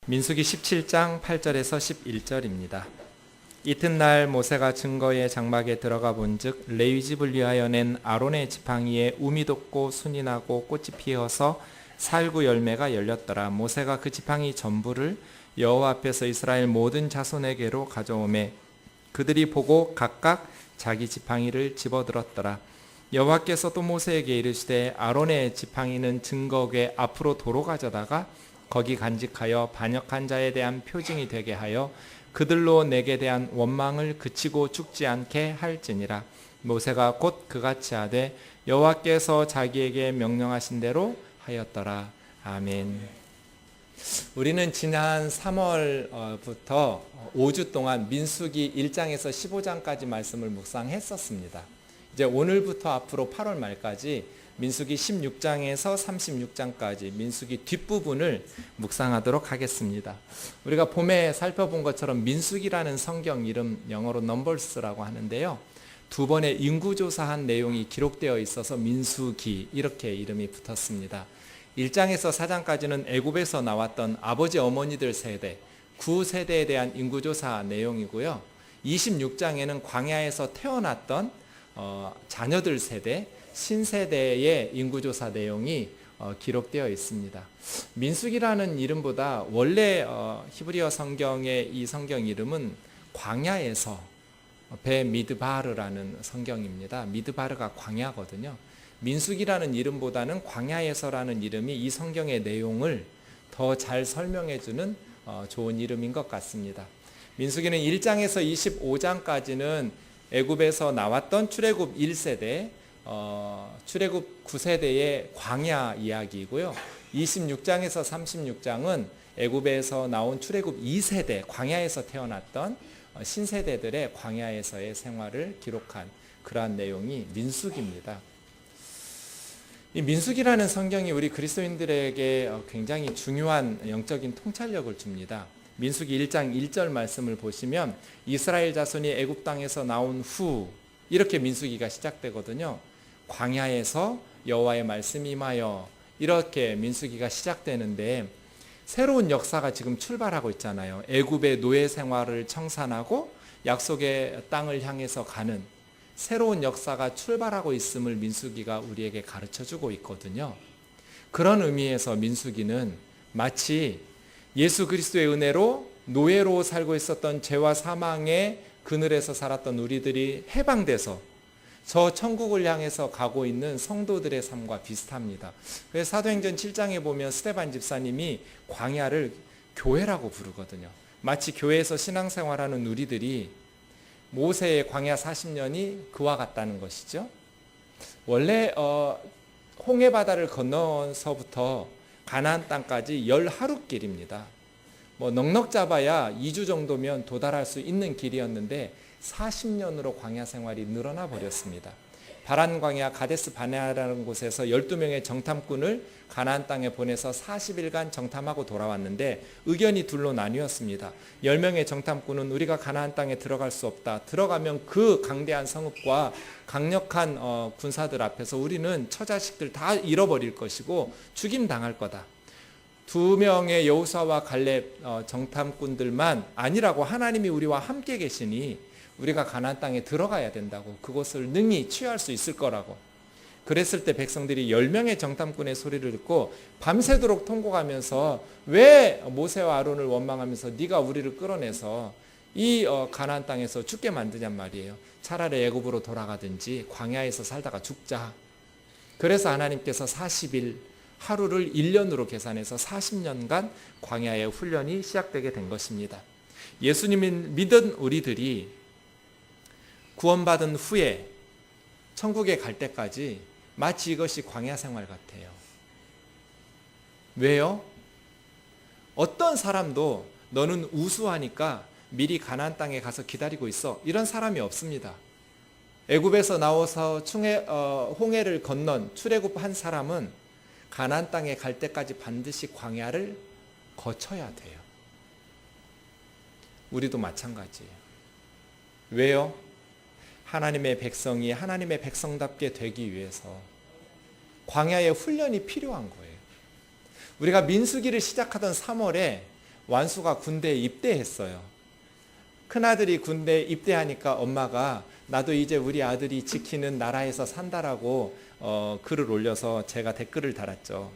민수기 17장 8절에서 11절입니다. 이튿날 모세가 증거의 장막에 들어가 본즉 레위 집을 위하여 낸 아론의 지팡이에 우미 돋고 순이 나고 꽃이 피어서 살구 열매가 열렸더라. 모세가 그 지팡이 전부를 여호와 앞에서 이스라엘 모든 자손에게로 가져오매 그들이 보고 각각 자기 지팡이를 집어들었더라. 여호와께서 또 모세에게 이르시되 아론의 지팡이는 증거궤 앞으로 도로 가져다가 거기 간직하여 반역한 자에 대한 표징이 되게 하여 그들로 내게 대한 원망을 그치고 죽지 않게 할지니라. 모세가 곧 그같이 하되 여호와께서 자기에게 명령하신 대로 하였더라. 아멘. 우리는 지난 3월부터 5주 동안 민수기 1장에서 15장까지 말씀을 묵상했었습니다. 이제 오늘부터 앞으로 8월 말까지 민수기 16장에서 36장까지 민수기 뒷부분을 묵상하도록 하겠습니다. 우리가 봄에 살펴본 것처럼 민수기라는 성경 이름 영어로 넘버스라고 하는데요. 두 번의 인구조사한 내용이 기록되어 있어서 민수기 이렇게 이름이 붙었습니다. 1장에서 4장까지는 애굽에서 나왔던 아버지 어머니들 세대, 9세대에 대한 인구조사 내용이고요. 26장에는 광야에서 태어났던 자녀들 세대, 신세대의 인구조사 내용이 기록되어 있습니다. 민수기라는 이름보다 원래 히브리어 성경의 이 성경 이름은 광야에서 베미드바르라는 성경입니다. 미드바르가 광야거든요. 민수기라는 이름보다는 광야에서라는 이름이 이 성경의 내용을 더 잘 설명해주는 좋은 이름인 것 같습니다. 민수기는 1장에서 25장까지는 애굽에서 나왔던 출애굽 1세대, 출애굽 9세대의 광야 이야기이고요. 26장에서 36장은 애굽에서 나온 출애굽 2세대, 광야에서 태어났던 신세대들의 광야에서의 생활을 기록한 그러한 내용이 민수기입니다. 이 민수기라는 성경이 우리 그리스도인들에게 굉장히 중요한 영적인 통찰력을 줍니다. 민수기 1장 1절 말씀을 보시면 이스라엘 자손이 애굽 땅에서 나온 후 이렇게 민수기가 시작되거든요. 광야에서 여호와의 말씀이 임하여 이렇게 민수기가 시작되는데 새로운 역사가 지금 출발하고 있잖아요. 애굽의 노예 생활을 청산하고 약속의 땅을 향해서 가는 새로운 역사가 출발하고 있음을 민수기가 우리에게 가르쳐주고 있거든요. 그런 의미에서 민수기는 마치 예수 그리스도의 은혜로 노예로 살고 있었던 죄와 사망의 그늘에서 살았던 우리들이 해방돼서 저 천국을 향해서 가고 있는 성도들의 삶과 비슷합니다. 그래서 사도행전 7장에 보면 스데반 집사님이 광야를 교회라고 부르거든요. 마치 교회에서 신앙생활하는 우리들이 모세의 광야 40년이 그와 같다는 것이죠. 원래 홍해바다를 건너서부터 가나안 땅까지 10하루길입니다. 넉넉 잡아야 2주 정도면 도달할 수 있는 길이었는데 40년으로 광야 생활이 늘어나 버렸습니다. 바란 광야 가데스 바네아라는 곳에서 12명의 정탐꾼을 가나안 땅에 보내서 40일간 정탐하고 돌아왔는데 의견이 둘로 나뉘었습니다. 10명의 정탐꾼은 우리가 가나안 땅에 들어갈 수 없다. 들어가면 그 강대한 성읍과 강력한 군사들 앞에서 우리는 처자식들 다 잃어버릴 것이고 죽임당할 거다. 2명의 여호수아와 갈렙 정탐꾼들만 아니라고 하나님이 우리와 함께 계시니 우리가 가나안 땅에 들어가야 된다고, 그곳을 능히 취할 수 있을 거라고. 그랬을 때 백성들이 10명의 정탐꾼의 소리를 듣고 밤새도록 통곡하면서 왜 모세와 아론을 원망하면서 네가 우리를 끌어내서 이 가나안 땅에서 죽게 만드냔 말이에요. 차라리 애굽으로 돌아가든지 광야에서 살다가 죽자. 그래서 하나님께서 40일 하루를 1년으로 계산해서 40년간 광야의 훈련이 시작되게 된 것입니다. 예수님을 믿은 우리들이 구원받은 후에 천국에 갈 때까지 마치 이것이 광야 생활 같아요. 왜요? 어떤 사람도 너는 우수하니까 미리 가나안 땅에 가서 기다리고 있어, 이런 사람이 없습니다. 애굽에서 나와서 홍해를 건넌 출애굽한 사람은 가나안 땅에 갈 때까지 반드시 광야를 거쳐야 돼요. 우리도 마찬가지예요. 왜요? 하나님의 백성이 하나님의 백성답게 되기 위해서 광야의 훈련이 필요한 거예요. 우리가 민수기를 시작하던 3월에 완수가 군대에 입대했어요. 큰아들이 군대에 입대하니까 엄마가 나도 이제 우리 아들이 지키는 나라에서 산다라고 글을 올려서 제가 댓글을 달았죠.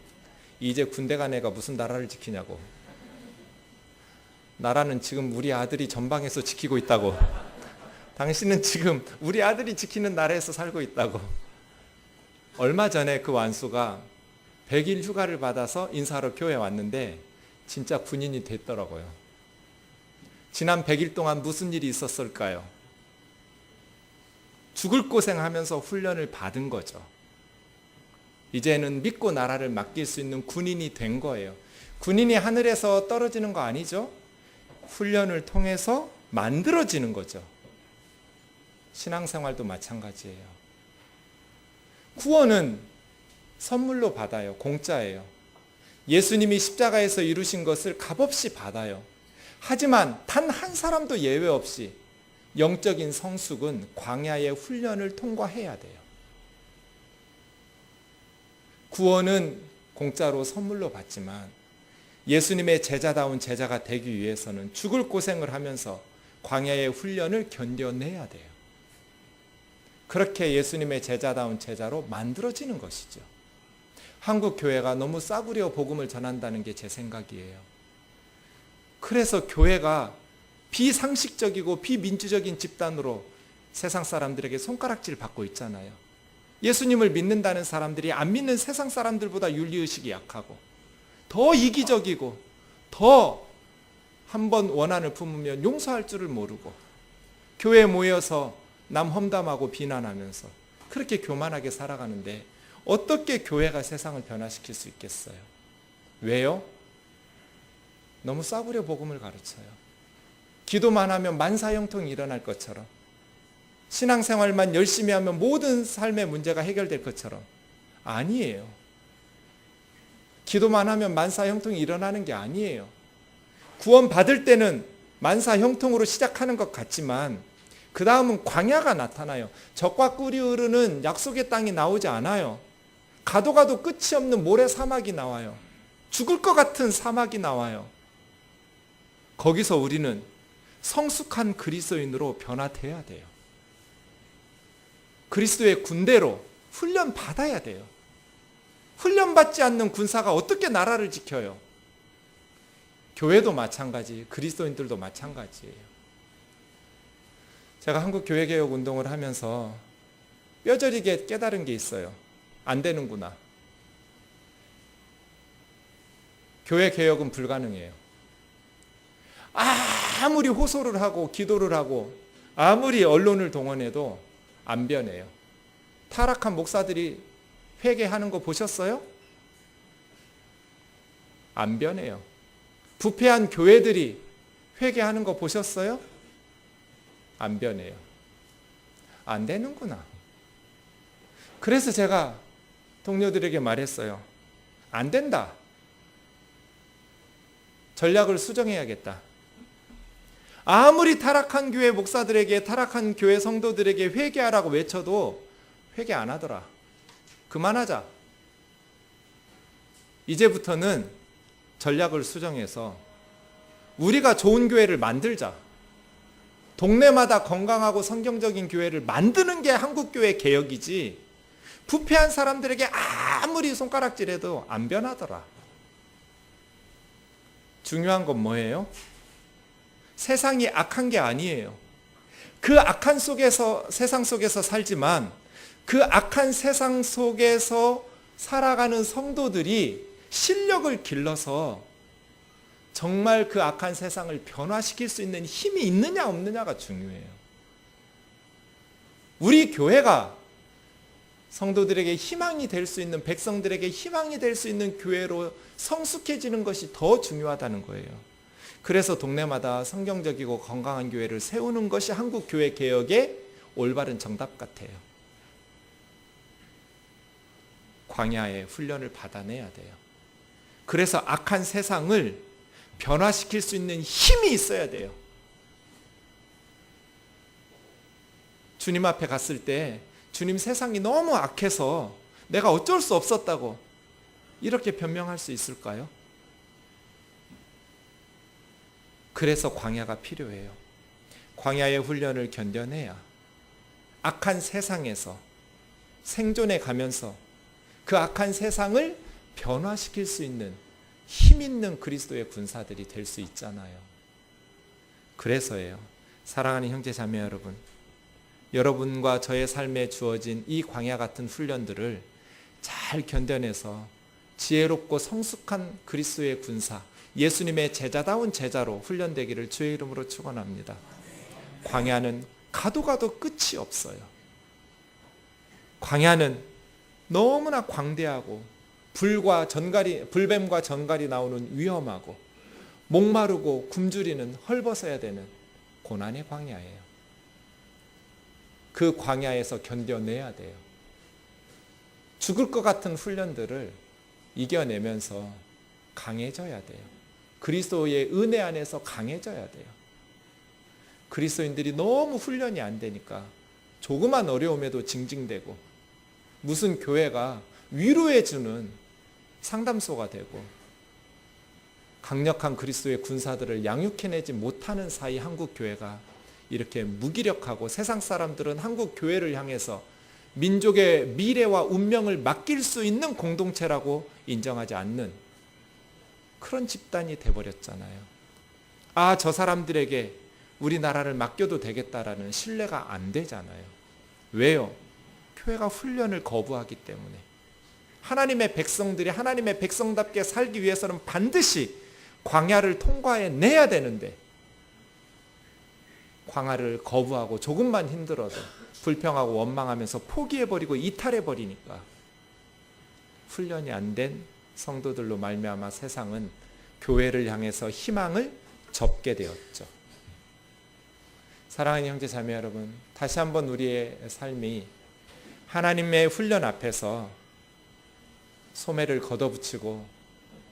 이제 군대 간 애가 무슨 나라를 지키냐고. 나라는 지금 우리 아들이 전방에서 지키고 있다고. 당신은 지금 우리 아들이 지키는 나라에서 살고 있다고. 얼마 전에 그 완수가 100일 휴가를 받아서 인사하러 교회에 왔는데 진짜 군인이 됐더라고요. 지난 100일 동안 무슨 일이 있었을까요? 죽을 고생하면서 훈련을 받은 거죠. 이제는 믿고 나라를 맡길 수 있는 군인이 된 거예요. 군인이 하늘에서 떨어지는 거 아니죠? 훈련을 통해서 만들어지는 거죠. 신앙생활도 마찬가지예요. 구원은 선물로 받아요. 공짜예요. 예수님이 십자가에서 이루신 것을 값없이 받아요. 하지만 단 한 사람도 예외 없이 영적인 성숙은 광야의 훈련을 통과해야 돼요. 구원은 공짜로 선물로 받지만 예수님의 제자다운 제자가 되기 위해서는 죽을 고생을 하면서 광야의 훈련을 견뎌내야 돼요. 그렇게 예수님의 제자다운 제자로 만들어지는 것이죠. 한국 교회가 너무 싸구려 복음을 전한다는 게 제 생각이에요. 그래서 교회가 비상식적이고 비민주적인 집단으로 세상 사람들에게 손가락질 받고 있잖아요. 예수님을 믿는다는 사람들이 안 믿는 세상 사람들보다 윤리의식이 약하고 더 이기적이고 더 한 번 원한을 품으면 용서할 줄을 모르고 교회에 모여서 남 험담하고 비난하면서 그렇게 교만하게 살아가는데 어떻게 교회가 세상을 변화시킬 수 있겠어요? 왜요? 너무 싸구려 복음을 가르쳐요. 기도만 하면 만사형통이 일어날 것처럼, 신앙생활만 열심히 하면 모든 삶의 문제가 해결될 것처럼. 아니에요. 기도만 하면 만사형통이 일어나는 게 아니에요. 구원 받을 때는 만사형통으로 시작하는 것 같지만 그 다음은 광야가 나타나요. 적과 꿀이 흐르는 약속의 땅이 나오지 않아요. 가도 가도 끝이 없는 모래 사막이 나와요. 죽을 것 같은 사막이 나와요. 거기서 우리는 성숙한 그리스도인으로 변화돼야 돼요. 그리스도의 군대로 훈련 받아야 돼요. 훈련받지 않는 군사가 어떻게 나라를 지켜요? 교회도 마찬가지, 그리스도인들도 마찬가지예요. 제가 한국교회개혁 운동을 하면서 뼈저리게 깨달은 게 있어요. 안 되는구나. 교회 개혁은 불가능해요. 아무리 호소를 하고 기도를 하고 아무리 언론을 동원해도 안 변해요. 타락한 목사들이 회개하는 거 보셨어요? 안 변해요. 부패한 교회들이 회개하는 거 보셨어요? 안 변해요. 안 되는구나. 그래서 제가 동료들에게 말했어요. 안 된다. 전략을 수정해야겠다. 아무리 타락한 교회 목사들에게, 타락한 교회 성도들에게 회개하라고 외쳐도 회개 안 하더라. 그만하자. 이제부터는 전략을 수정해서 우리가 좋은 교회를 만들자. 동네마다 건강하고 성경적인 교회를 만드는 게 한국교회 개혁이지, 부패한 사람들에게 아무리 손가락질해도 안 변하더라. 중요한 건 뭐예요? 세상이 악한 게 아니에요. 그 악한 세상 속에서 살지만 그 악한 세상 속에서 살아가는 성도들이 실력을 길러서 정말 그 악한 세상을 변화시킬 수 있는 힘이 있느냐 없느냐가 중요해요. 우리 교회가 성도들에게 희망이 될 수 있는, 백성들에게 희망이 될 수 있는 교회로 성숙해지는 것이 더 중요하다는 거예요. 그래서 동네마다 성경적이고 건강한 교회를 세우는 것이 한국 교회 개혁의 올바른 정답 같아요. 광야의 훈련을 받아내야 돼요. 그래서 악한 세상을 변화시킬 수 있는 힘이 있어야 돼요. 주님 앞에 갔을 때 주님, 세상이 너무 악해서 내가 어쩔 수 없었다고 이렇게 변명할 수 있을까요? 그래서 광야가 필요해요. 광야의 훈련을 견뎌내야 악한 세상에서 생존해 가면서 그 악한 세상을 변화시킬 수 있는 힘 있는 그리스도의 군사들이 될 수 있잖아요. 그래서예요. 사랑하는 형제 자매 여러분, 여러분과 저의 삶에 주어진 이 광야 같은 훈련들을 잘 견뎌내서 지혜롭고 성숙한 그리스도의 군사, 예수님의 제자다운 제자로 훈련되기를 주의 이름으로 축원합니다. 광야는 가도 가도 끝이 없어요. 광야는 너무나 광대하고 불뱀과 전갈이 나오는 위험하고 목마르고 굶주리는 헐벗어야 되는 고난의 광야예요. 그 광야에서 견뎌내야 돼요. 죽을 것 같은 훈련들을 이겨내면서 강해져야 돼요. 그리스도의 은혜 안에서 강해져야 돼요. 그리스도인들이 너무 훈련이 안 되니까 조그만 어려움에도 징징대고 무슨 교회가 위로해주는 상담소가 되고 강력한 그리스도의 군사들을 양육해내지 못하는 사이 한국 교회가 이렇게 무기력하고 세상 사람들은 한국 교회를 향해서 민족의 미래와 운명을 맡길 수 있는 공동체라고 인정하지 않는 그런 집단이 돼버렸잖아요. 아, 저 사람들에게 우리나라를 맡겨도 되겠다라는 신뢰가 안 되잖아요. 왜요? 교회가 훈련을 거부하기 때문에. 하나님의 백성들이 하나님의 백성답게 살기 위해서는 반드시 광야를 통과해내야 되는데 광야를 거부하고 조금만 힘들어도 불평하고 원망하면서 포기해버리고 이탈해버리니까 훈련이 안 된 성도들로 말미암아 세상은 교회를 향해서 희망을 접게 되었죠. 사랑하는 형제 자매 여러분, 다시 한번 우리의 삶이 하나님의 훈련 앞에서 소매를 걷어붙이고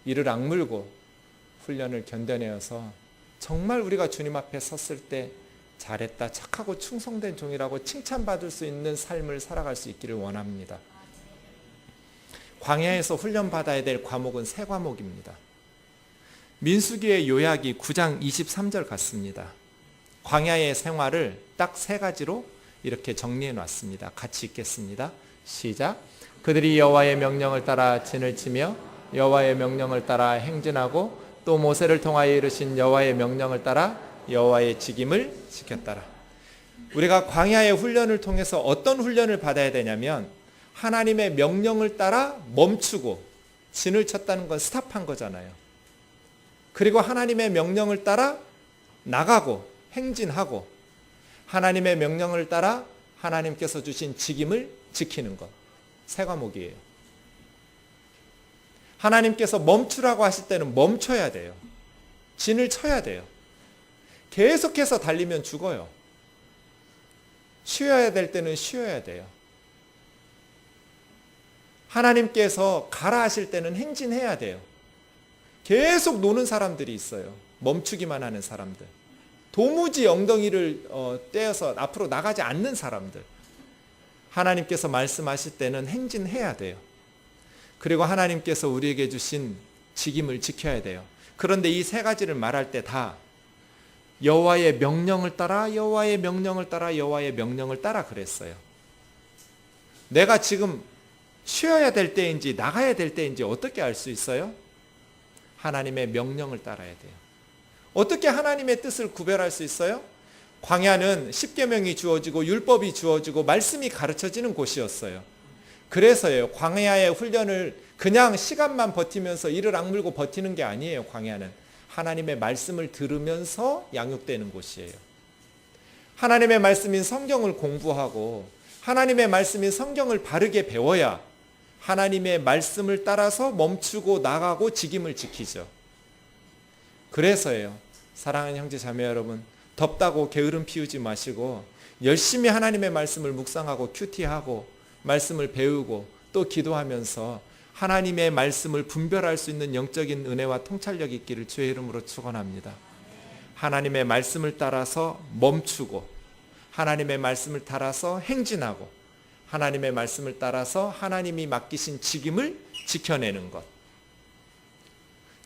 이를 악물고 훈련을 견뎌내어서 정말 우리가 주님 앞에 섰을 때 잘했다, 착하고 충성된 종이라고 칭찬받을 수 있는 삶을 살아갈 수 있기를 원합니다. 광야에서 훈련받아야 될 과목은 세 과목입니다. 민수기의 요약이 9장 23절 같습니다. 광야의 생활을 딱 세 가지로 이렇게 정리해 놨습니다. 같이 읽겠습니다. 시작. 그들이 여호와의 명령을 따라 진을 치며 여호와의 명령을 따라 행진하고 또 모세를 통하여 이르신 여호와의 명령을 따라 여호와의 직임을 지켰더라. 우리가 광야의 훈련을 통해서 어떤 훈련을 받아야 되냐면 하나님의 명령을 따라 멈추고 진을 쳤다는 건 스탑한 거잖아요. 그리고 하나님의 명령을 따라 나가고 행진하고 하나님의 명령을 따라 하나님께서 주신 직임을 지키는 것. 세 과목이에요. 하나님께서 멈추라고 하실 때는 멈춰야 돼요. 진을 쳐야 돼요. 계속해서 달리면 죽어요. 쉬어야 될 때는 쉬어야 돼요. 하나님께서 가라 하실 때는 행진해야 돼요. 계속 노는 사람들이 있어요. 멈추기만 하는 사람들. 도무지 엉덩이를 떼어서 앞으로 나가지 않는 사람들. 하나님께서 말씀하실 때는 행진해야 돼요. 그리고 하나님께서 우리에게 주신 직임을 지켜야 돼요. 그런데 이 세 가지를 말할 때 다 여호와의 명령을 따라 여호와의 명령을 따라 여호와의 명령을 따라 그랬어요. 내가 지금 쉬어야 될 때인지 나가야 될 때인지 어떻게 알 수 있어요? 하나님의 명령을 따라야 돼요. 어떻게 하나님의 뜻을 구별할 수 있어요? 광야는 십계명이 주어지고 율법이 주어지고 말씀이 가르쳐지는 곳이었어요. 그래서요, 광야의 훈련을 그냥 시간만 버티면서 이를 악물고 버티는 게 아니에요. 광야는 하나님의 말씀을 들으면서 양육되는 곳이에요. 하나님의 말씀인 성경을 공부하고 하나님의 말씀인 성경을 바르게 배워야 하나님의 말씀을 따라서 멈추고 나가고 직임을 지키죠. 그래서예요. 사랑하는 형제 자매 여러분, 덥다고 게으름 피우지 마시고 열심히 하나님의 말씀을 묵상하고 큐티하고 말씀을 배우고 또 기도하면서 하나님의 말씀을 분별할 수 있는 영적인 은혜와 통찰력이 있기를 주의 이름으로 축원합니다. 하나님의 말씀을 따라서 멈추고 하나님의 말씀을 따라서 행진하고 하나님의 말씀을 따라서 하나님이 맡기신 직임을 지켜내는 것.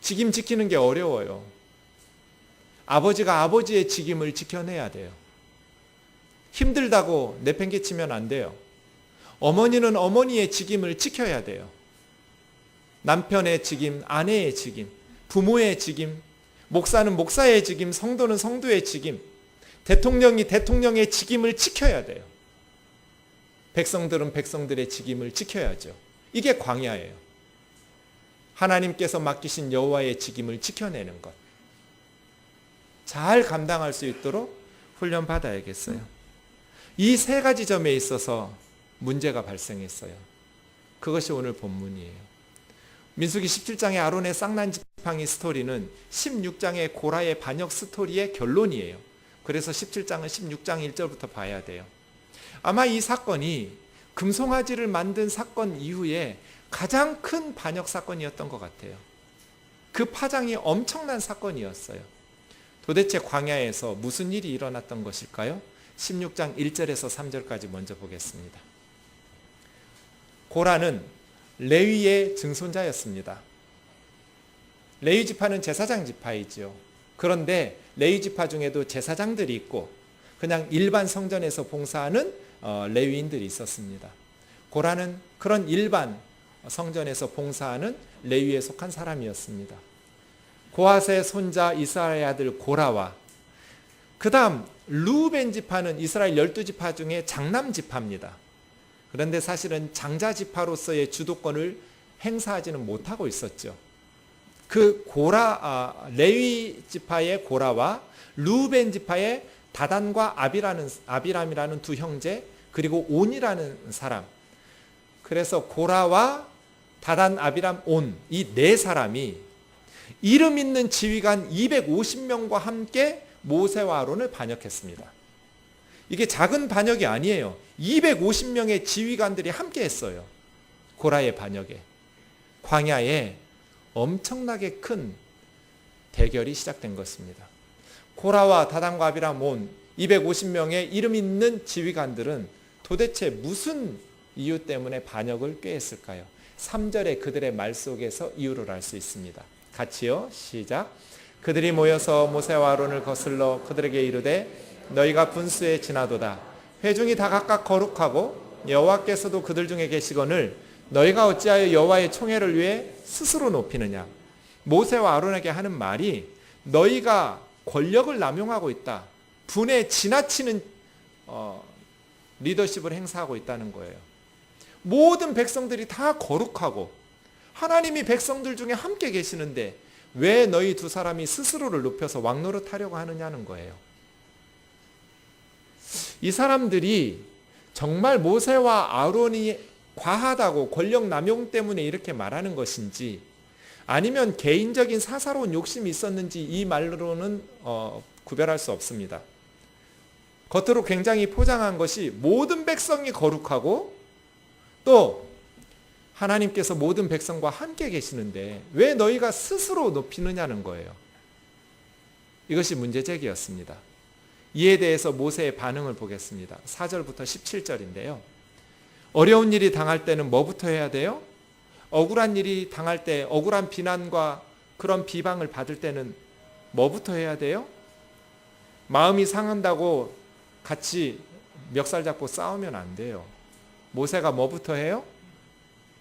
직임 지키는 게 어려워요. 아버지가 아버지의 직임을 지켜내야 돼요. 힘들다고 내팽개치면 안 돼요. 어머니는 어머니의 직임을 지켜야 돼요. 남편의 직임, 아내의 직임, 부모의 직임, 목사는 목사의 직임, 성도는 성도의 직임, 대통령이 대통령의 직임을 지켜야 돼요. 백성들은 백성들의 직임을 지켜야죠. 이게 광야예요. 하나님께서 맡기신 여호와의 직임을 지켜내는 것. 잘 감당할 수 있도록 훈련받아야겠어요. 이 세 가지 점에 있어서 문제가 발생했어요. 그것이 오늘 본문이에요. 민수기 17장의 아론의 쌍난 지팡이 스토리는 16장의 고라의 반역 스토리의 결론이에요. 그래서 17장은 16장 1절부터 봐야 돼요. 아마 이 사건이 금송아지를 만든 사건 이후에 가장 큰 반역 사건이었던 것 같아요. 그 파장이 엄청난 사건이었어요. 도대체 광야에서 무슨 일이 일어났던 것일까요? 16장 1절에서 3절까지 먼저 보겠습니다. 고라는 레위의 증손자였습니다. 레위 지파는 제사장 지파이지요. 그런데 레위 지파 중에도 제사장들이 있고 그냥 일반 성전에서 봉사하는 레위인들이 있었습니다. 고라는 그런 일반 성전에서 봉사하는 레위에 속한 사람이었습니다. 고핫의 손자 이스라엘 아들 고라와 그 다음 르우벤 지파는 이스라엘 12지파 중에 장남 지파입니다. 그런데 사실은 장자 지파로서의 주도권을 행사하지는 못하고 있었죠. 그 레위 지파의 고라와 르우벤 지파의 다단과 아비람이라는 두 형제, 그리고 온이라는 사람. 그래서 고라와 다단, 아비람, 온, 이 네 사람이 이름 있는 지휘관 250명과 함께 모세와 아론을 반역했습니다. 이게 작은 반역이 아니에요. 250명의 지휘관들이 함께 했어요. 고라의 반역에. 광야에 엄청나게 큰 대결이 시작된 것입니다. 고라와 다단과 아비람, 온 250명의 이름 있는 지휘관들은 도대체 무슨 이유 때문에 반역을 꾀했을까요? 3절에 그들의 말 속에서 이유를 알 수 있습니다. 같이요. 시작. 그들이 모여서 모세와 아론을 거슬러 그들에게 이르되 너희가 분수에 지나도다. 회중이 다 각각 거룩하고 여호와께서도 그들 중에 계시거늘 너희가 어찌하여 여호와의 총회를 위해 스스로 높이느냐. 모세와 아론에게 하는 말이 너희가 권력을 남용하고 있다. 분에 지나치는 리더십을 행사하고 있다는 거예요. 모든 백성들이 다 거룩하고 하나님이 백성들 중에 함께 계시는데 왜 너희 두 사람이 스스로를 높여서 왕노릇하려고 하느냐는 거예요. 이 사람들이 정말 모세와 아론이 과하다고 권력 남용 때문에 이렇게 말하는 것인지 아니면 개인적인 사사로운 욕심이 있었는지 이 말로는 구별할 수 없습니다. 겉으로 굉장히 포장한 것이 모든 백성이 거룩하고 또 하나님께서 모든 백성과 함께 계시는데 왜 너희가 스스로 높이느냐는 거예요. 이것이 문제제기였습니다. 이에 대해서 모세의 반응을 보겠습니다. 4절부터 17절인데요. 어려운 일이 당할 때는 뭐부터 해야 돼요? 억울한 일이 당할 때 억울한 비난과 그런 비방을 받을 때는 뭐부터 해야 돼요? 마음이 상한다고 같이 멱살 잡고 싸우면 안 돼요. 모세가 뭐부터 해요?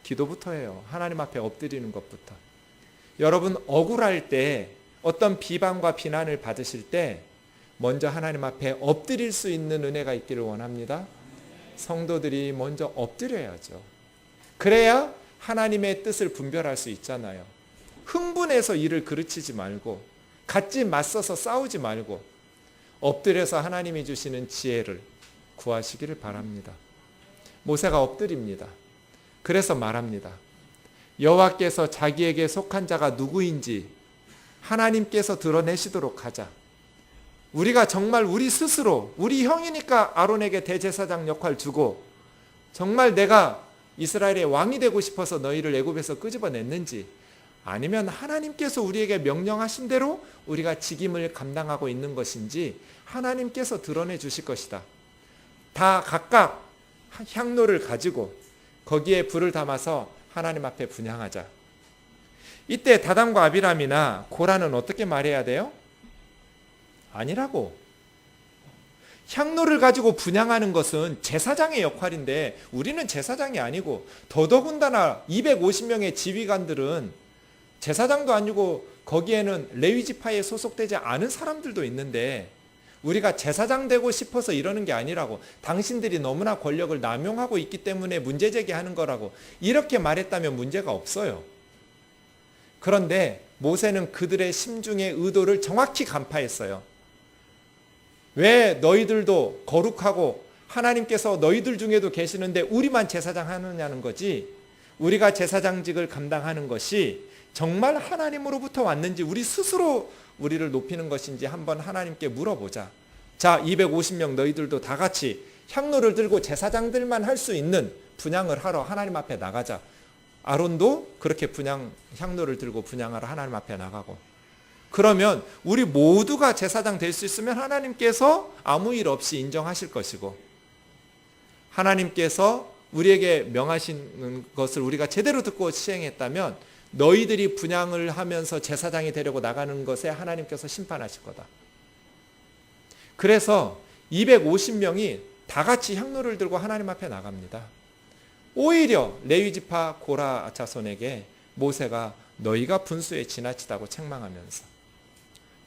기도부터 해요. 하나님 앞에 엎드리는 것부터. 여러분 억울할 때 어떤 비방과 비난을 받으실 때 먼저 하나님 앞에 엎드릴 수 있는 은혜가 있기를 원합니다. 성도들이 먼저 엎드려야죠. 그래야 하나님의 뜻을 분별할 수 있잖아요. 흥분해서 일을 그르치지 말고 같이 맞서서 싸우지 말고 엎드려서 하나님이 주시는 지혜를 구하시기를 바랍니다. 모세가 엎드립니다. 그래서 말합니다. 여호와께서 자기에게 속한 자가 누구인지 하나님께서 드러내시도록 하자. 우리가 정말 우리 스스로 우리 형이니까 아론에게 대제사장 역할 주고 정말 내가 이스라엘의 왕이 되고 싶어서 너희를 애굽에서 끄집어냈는지 아니면 하나님께서 우리에게 명령하신 대로 우리가 직임을 감당하고 있는 것인지 하나님께서 드러내 주실 것이다. 다 각각 향로를 가지고 거기에 불을 담아서 하나님 앞에 분향하자. 이때 다단과 아비람이나 고라는 어떻게 말해야 돼요? 아니라고. 향로를 가지고 분향하는 것은 제사장의 역할인데 우리는 제사장이 아니고, 더더군다나 250명의 지휘관들은 제사장도 아니고 거기에는 레위지파에 소속되지 않은 사람들도 있는데, 우리가 제사장 되고 싶어서 이러는 게 아니라고. 당신들이 너무나 권력을 남용하고 있기 때문에 문제 제기하는 거라고. 이렇게 말했다면 문제가 없어요. 그런데 모세는 그들의 심중의 의도를 정확히 간파했어요. 왜 너희들도 거룩하고 하나님께서 너희들 중에도 계시는데 우리만 제사장 하느냐는 거지, 우리가 제사장직을 감당하는 것이 정말 하나님으로부터 왔는지, 우리 스스로 우리를 높이는 것인지 한번 하나님께 물어보자. 자, 250명 너희들도 다 같이 향로를 들고 제사장들만 할 수 있는 분향을 하러 하나님 앞에 나가자. 아론도 그렇게 향로를 들고 분향하러 하나님 앞에 나가고, 그러면 우리 모두가 제사장 될 수 있으면 하나님께서 아무 일 없이 인정하실 것이고, 하나님께서 우리에게 명하신 것을 우리가 제대로 듣고 시행했다면 너희들이 분향을 하면서 제사장이 되려고 나가는 것에 하나님께서 심판하실 거다. 그래서 250명이 다 같이 향로를 들고 하나님 앞에 나갑니다. 오히려 레위지파 고라 자손에게 모세가 너희가 분수에 지나치다고 책망하면서,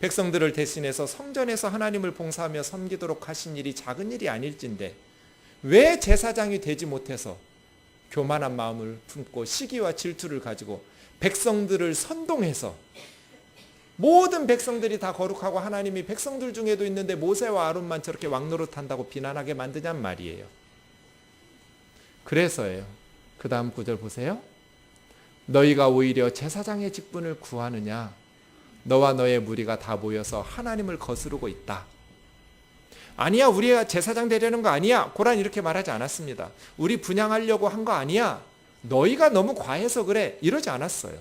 백성들을 대신해서 성전에서 하나님을 봉사하며 섬기도록 하신 일이 작은 일이 아닐진데 왜 제사장이 되지 못해서 교만한 마음을 품고 시기와 질투를 가지고 백성들을 선동해서, 모든 백성들이 다 거룩하고 하나님이 백성들 중에도 있는데 모세와 아론만 저렇게 왕노릇한다고 비난하게 만드냔 말이에요. 그래서예요. 그 다음 구절 보세요. 너희가 오히려 제사장의 직분을 구하느냐? 너와 너의 무리가 다 모여서 하나님을 거스르고 있다. 아니야, 우리가 제사장 되려는 거 아니야. 고란 이렇게 말하지 않았습니다. 우리 분향하려고 한 거 아니야. 너희가 너무 과해서 그래. 이러지 않았어요.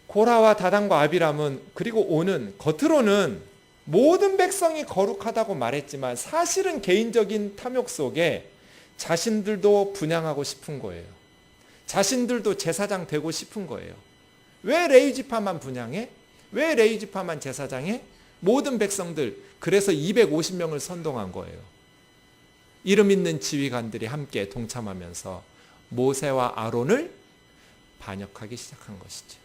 고라와 다단과 아비람은, 그리고 오는, 겉으로는 모든 백성이 거룩하다고 말했지만 사실은 개인적인 탐욕 속에 자신들도 분향하고 싶은 거예요. 자신들도 제사장 되고 싶은 거예요. 왜 레위지파만 분향해? 왜 레위지파만 제사장해? 모든 백성들, 그래서 250명을 선동한 거예요. 이름 있는 지휘관들이 함께 동참하면서 모세와 아론을 반역하기 시작한 것이죠.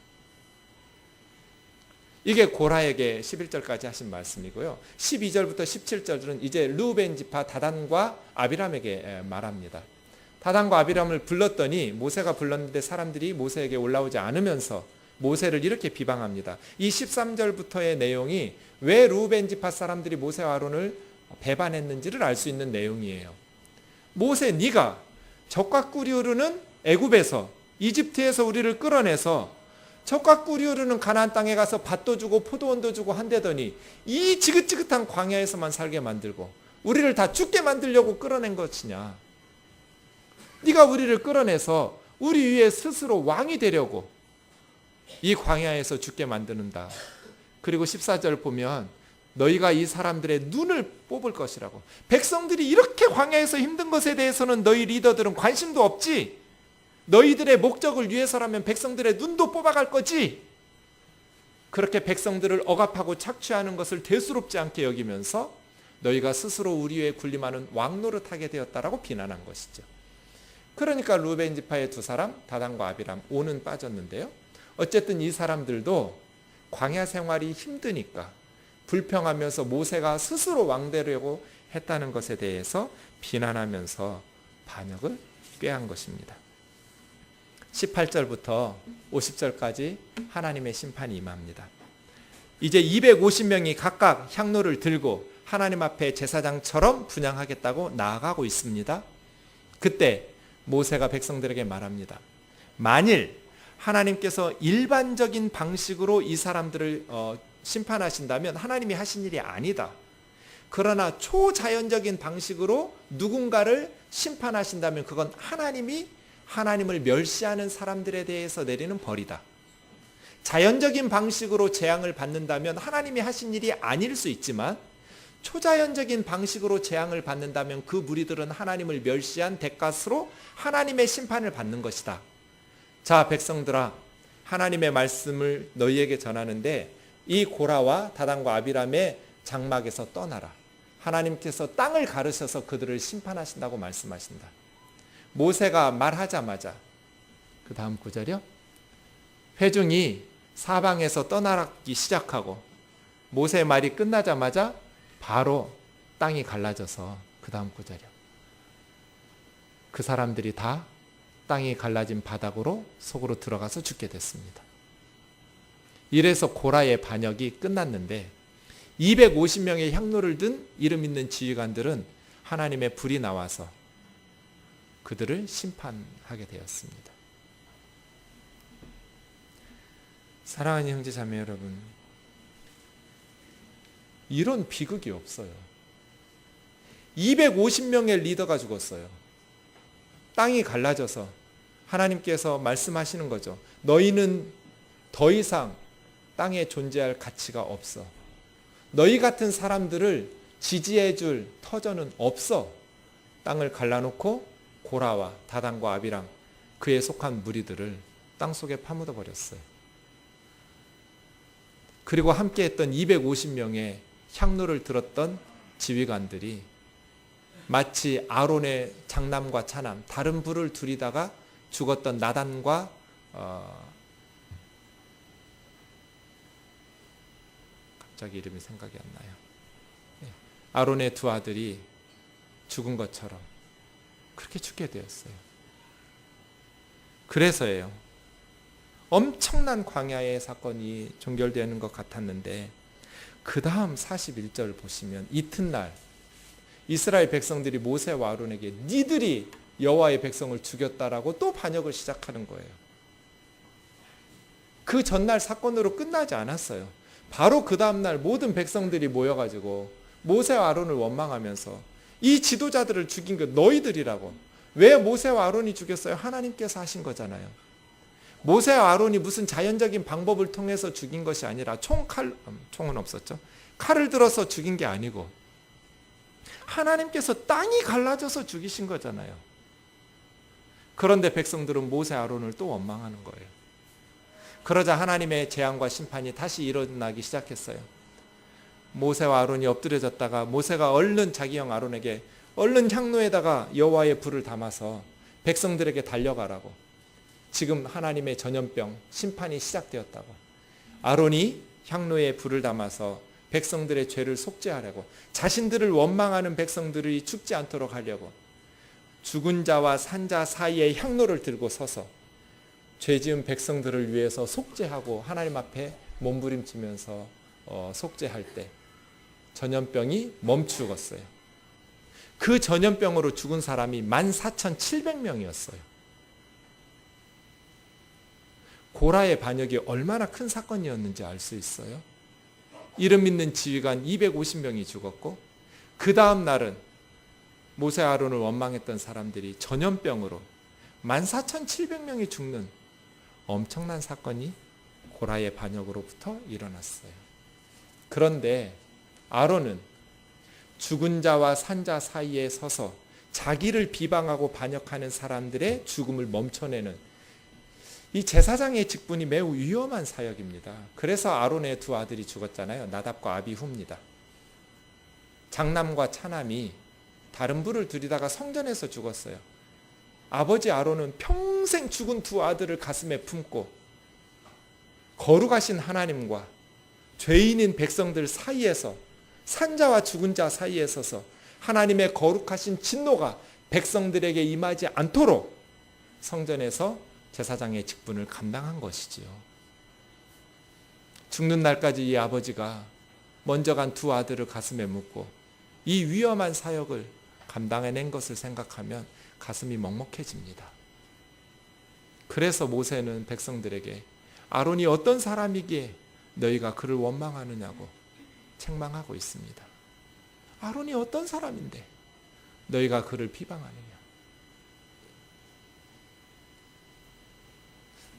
이게 고라에게 11절까지 하신 말씀이고요. 12절부터 17절은 이제 르우벤 지파 다단과 아비람에게 말합니다. 다단과 아비람을 불렀더니, 모세가 불렀는데 사람들이 모세에게 올라오지 않으면서 모세를 이렇게 비방합니다. 이 13절부터의 내용이 왜 르우벤 지파 사람들이 모세와 아론을 배반했는지를 알 수 있는 내용이에요. 모세, 네가 젖과 꿀이 흐르는 애굽에서, 이집트에서 우리를 끌어내서 젖과 꿀이 흐르는 가나안 땅에 가서 밭도 주고 포도원도 주고 한다더니 이 지긋지긋한 광야에서만 살게 만들고 우리를 다 죽게 만들려고 끌어낸 것이냐? 네가 우리를 끌어내서 우리 위에 스스로 왕이 되려고 이 광야에서 죽게 만드는다. 그리고 14절 보면 너희가 이 사람들의 눈을 뽑을 것이라고. 백성들이 이렇게 광야에서 힘든 것에 대해서는 너희 리더들은 관심도 없지. 너희들의 목적을 위해서라면 백성들의 눈도 뽑아갈 거지. 그렇게 백성들을 억압하고 착취하는 것을 대수롭지 않게 여기면서 너희가 스스로 우리 위에 군림하는 왕노릇하게 되었다라고 비난한 것이죠. 그러니까 르우벤 지파의 두 사람, 다단과 아비람, 오는 빠졌는데요. 어쨌든 이 사람들도 광야 생활이 힘드니까 불평하면서 모세가 스스로 왕 되려고 했다는 것에 대해서 비난하면서 반역을 꾀한 것입니다. 18절부터 50절까지 하나님의 심판이 임합니다. 이제 250명이 각각 향로를 들고 하나님 앞에 제사장처럼 분향하겠다고 나아가고 있습니다. 그때 모세가 백성들에게 말합니다. 만일 하나님께서 일반적인 방식으로 이 사람들을 심판하신다면 하나님이 하신 일이 아니다. 그러나 초자연적인 방식으로 누군가를 심판하신다면 그건 하나님이 하나님을 멸시하는 사람들에 대해서 내리는 벌이다. 자연적인 방식으로 재앙을 받는다면 하나님이 하신 일이 아닐 수 있지만 초자연적인 방식으로 재앙을 받는다면 그 무리들은 하나님을 멸시한 대가로 하나님의 심판을 받는 것이다. 자, 백성들아, 하나님의 말씀을 너희에게 전하는데 이 고라와 다단과 아비람의 장막에서 떠나라. 하나님께서 땅을 가르셔서 그들을 심판하신다고 말씀하신다. 모세가 말하자마자 그 다음 구절이요. 회중이 사방에서 떠나기 시작하고 모세의 말이 끝나자마자 바로 땅이 갈라져서 그 다음 구절이요. 그 사람들이 다 땅이 갈라진 바닥으로 속으로 들어가서 죽게 됐습니다. 이래서 고라의 반역이 끝났는데 250명의 향로를 든 이름 있는 지휘관들은 하나님의 불이 나와서 그들을 심판하게 되었습니다. 사랑하는 형제 자매 여러분, 이런 비극이 없어요. 250명의 리더가 죽었어요. 땅이 갈라져서 하나님께서 말씀하시는 거죠. 너희는 더 이상 땅에 존재할 가치가 없어. 너희 같은 사람들을 지지해 줄 터전은 없어. 땅을 갈라놓고 고라와 다단과 아비람 그에 속한 무리들을 땅속에 파묻어 버렸어요. 그리고 함께했던 250명의 향로를 들었던 지휘관들이 마치 아론의 장남과 차남 다른 불을 들이다가 죽었던 나단과 갑자기 이름이 생각이 안 나요. 아론의 두 아들이 죽은 것처럼 그렇게 죽게 되었어요. 그래서예요. 엄청난 광야의 사건이 종결되는 것 같았는데 그 다음 41절 보시면 이튿날 이스라엘 백성들이 모세와 아론에게 니들이 여호와의 백성을 죽였다라고 또 반역을 시작하는 거예요. 그 전날 사건으로 끝나지 않았어요. 바로 그 다음날 모든 백성들이 모여가지고 모세와 아론을 원망하면서 이 지도자들을 죽인 게 너희들이라고. 왜 모세와 아론이 죽였어요? 하나님께서 하신 거잖아요. 모세와 아론이 무슨 자연적인 방법을 통해서 죽인 것이 아니라 총은 없었죠. 칼을 들어서 죽인 게 아니고 하나님께서 땅이 갈라져서 죽이신 거잖아요. 그런데 백성들은 모세 아론을 또 원망하는 거예요. 그러자 하나님의 재앙과 심판이 다시 일어나기 시작했어요. 모세와 아론이 엎드려졌다가 모세가 얼른 자기 형 아론에게 얼른 향로에다가 여호와의 불을 담아서 백성들에게 달려가라고. 지금 하나님의 전염병 심판이 시작되었다고. 아론이 향로에 불을 담아서 백성들의 죄를 속죄하려고, 자신들을 원망하는 백성들이 죽지 않도록 하려고 죽은 자와 산 자 사이에 향로를 들고 서서 죄지은 백성들을 위해서 속죄하고 하나님 앞에 몸부림치면서 속죄할 때 전염병이 멈추었어요. 그 전염병으로 죽은 사람이 14,700명이었어요. 고라의 반역이 얼마나 큰 사건이었는지 알 수 있어요. 이름 있는 지휘관 250명이 죽었고 그 다음 날은 모세 아론을 원망했던 사람들이 전염병으로 14,700명이 죽는 엄청난 사건이 고라의 반역으로부터 일어났어요. 그런데 아론은 죽은 자와 산 자 사이에 서서 자기를 비방하고 반역하는 사람들의 죽음을 멈춰내는 이 제사장의 직분이 매우 위험한 사역입니다. 그래서 아론의 두 아들이 죽었잖아요. 나답과 아비후입니다. 장남과 차남이 다른 불을 들이다가 성전에서 죽었어요. 아버지 아론은 평생 죽은 두 아들을 가슴에 품고 거룩하신 하나님과 죄인인 백성들 사이에서, 산자와 죽은 자 사이에 서서 하나님의 거룩하신 진노가 백성들에게 임하지 않도록 성전에서 제사장의 직분을 감당한 것이지요. 죽는 날까지 이 아버지가 먼저 간 두 아들을 가슴에 묻고 이 위험한 사역을 감당해낸 것을 생각하면 가슴이 먹먹해집니다. 그래서 모세는 백성들에게 아론이 어떤 사람이기에 너희가 그를 원망하느냐고 책망하고 있습니다. 아론이 어떤 사람인데 너희가 그를 비방하느냐.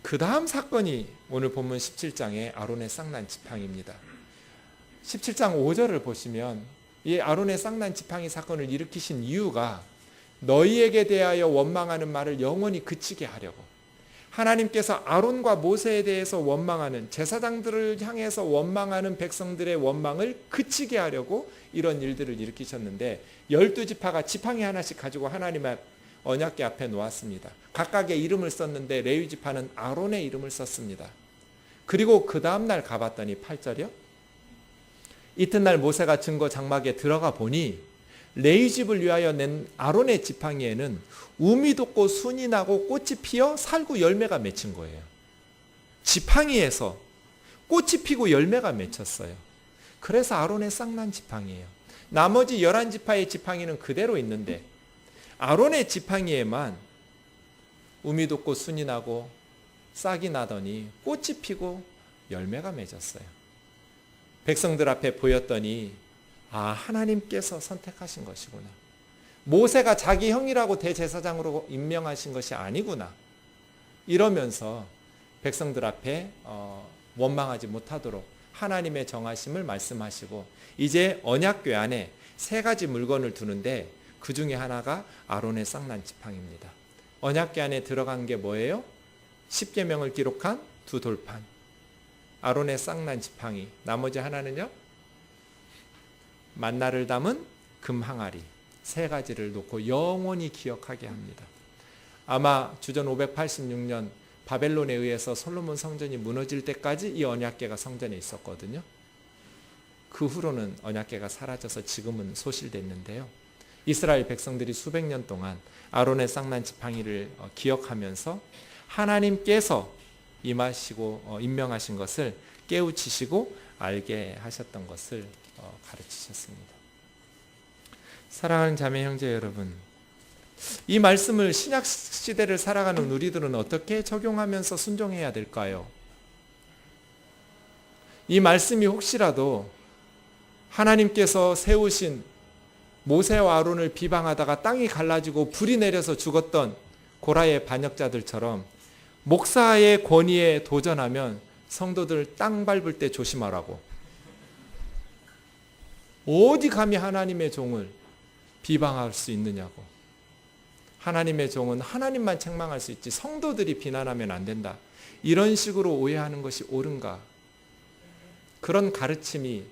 그 다음 사건이 오늘 본문 17장의 아론의 쌍난 지팡이입니다. 17장 5절을 보시면 이 아론의 쌍난 지팡이 사건을 일으키신 이유가 너희에게 대하여 원망하는 말을 영원히 그치게 하려고, 하나님께서 아론과 모세에 대해서 원망하는, 제사장들을 향해서 원망하는 백성들의 원망을 그치게 하려고 이런 일들을 일으키셨는데 12지파가 지팡이 하나씩 가지고 하나님의 언약궤 앞에 놓았습니다. 각각의 이름을 썼는데 레위지파는 아론의 이름을 썼습니다. 그리고 그 다음날 가봤더니 8절이요. 이튿날 모세가 증거 장막에 들어가 보니 레위집을 위하여 낸 아론의 지팡이에는 우미 돋고 순이 나고 꽃이 피어 살구 열매가 맺힌 거예요. 지팡이에서 꽃이 피고 열매가 맺혔어요. 그래서 아론의 쌍난 지팡이에요. 나머지 11지파의 지팡이는 그대로 있는데 아론의 지팡이에만 우미 돋고 순이 나고 싹이 나더니 꽃이 피고 열매가 맺었어요. 백성들 앞에 보였더니 하나님께서 선택하신 것이구나. 모세가 자기 형이라고 대제사장으로 임명하신 것이 아니구나. 이러면서 백성들 앞에 원망하지 못하도록 하나님의 정하심을 말씀하시고 이제 언약궤 안에 3가지 물건을 두는데 그 중에 하나가 아론의 쌍난 지팡이입니다. 언약궤 안에 들어간 게 뭐예요? 10계명을 기록한 2돌판, 아론의 쌍난 지팡이, 나머지 하나는요? 만나를 담은 금 항아리, 3가지를 놓고 영원히 기억하게 합니다. 아마 주전 586년 바벨론에 의해서 솔로몬 성전이 무너질 때까지 이 언약궤가 성전에 있었거든요. 그 후로는 언약궤가 사라져서 지금은 소실됐는데요. 이스라엘 백성들이 수백 년 동안 아론의 쌍난 지팡이를 기억하면서 하나님께서 임하시고 임명하신 것을 깨우치시고 알게 하셨던 것을 가르치셨습니다. 사랑하는 자매 형제 여러분, 이 말씀을 신약 시대를 살아가는 우리들은 어떻게 적용하면서 순종해야 될까요? 이 말씀이 혹시라도 하나님께서 세우신 모세와 아론을 비방하다가 땅이 갈라지고 불이 내려서 죽었던 고라의 반역자들처럼 목사의 권위에 도전하면 성도들 땅 밟을 때 조심하라고. 어디 감히 하나님의 종을 비방할 수 있느냐고. 하나님의 종은 하나님만 책망할 수 있지 성도들이 비난하면 안 된다. 이런 식으로 오해하는 것이 옳은가? 그런 가르침이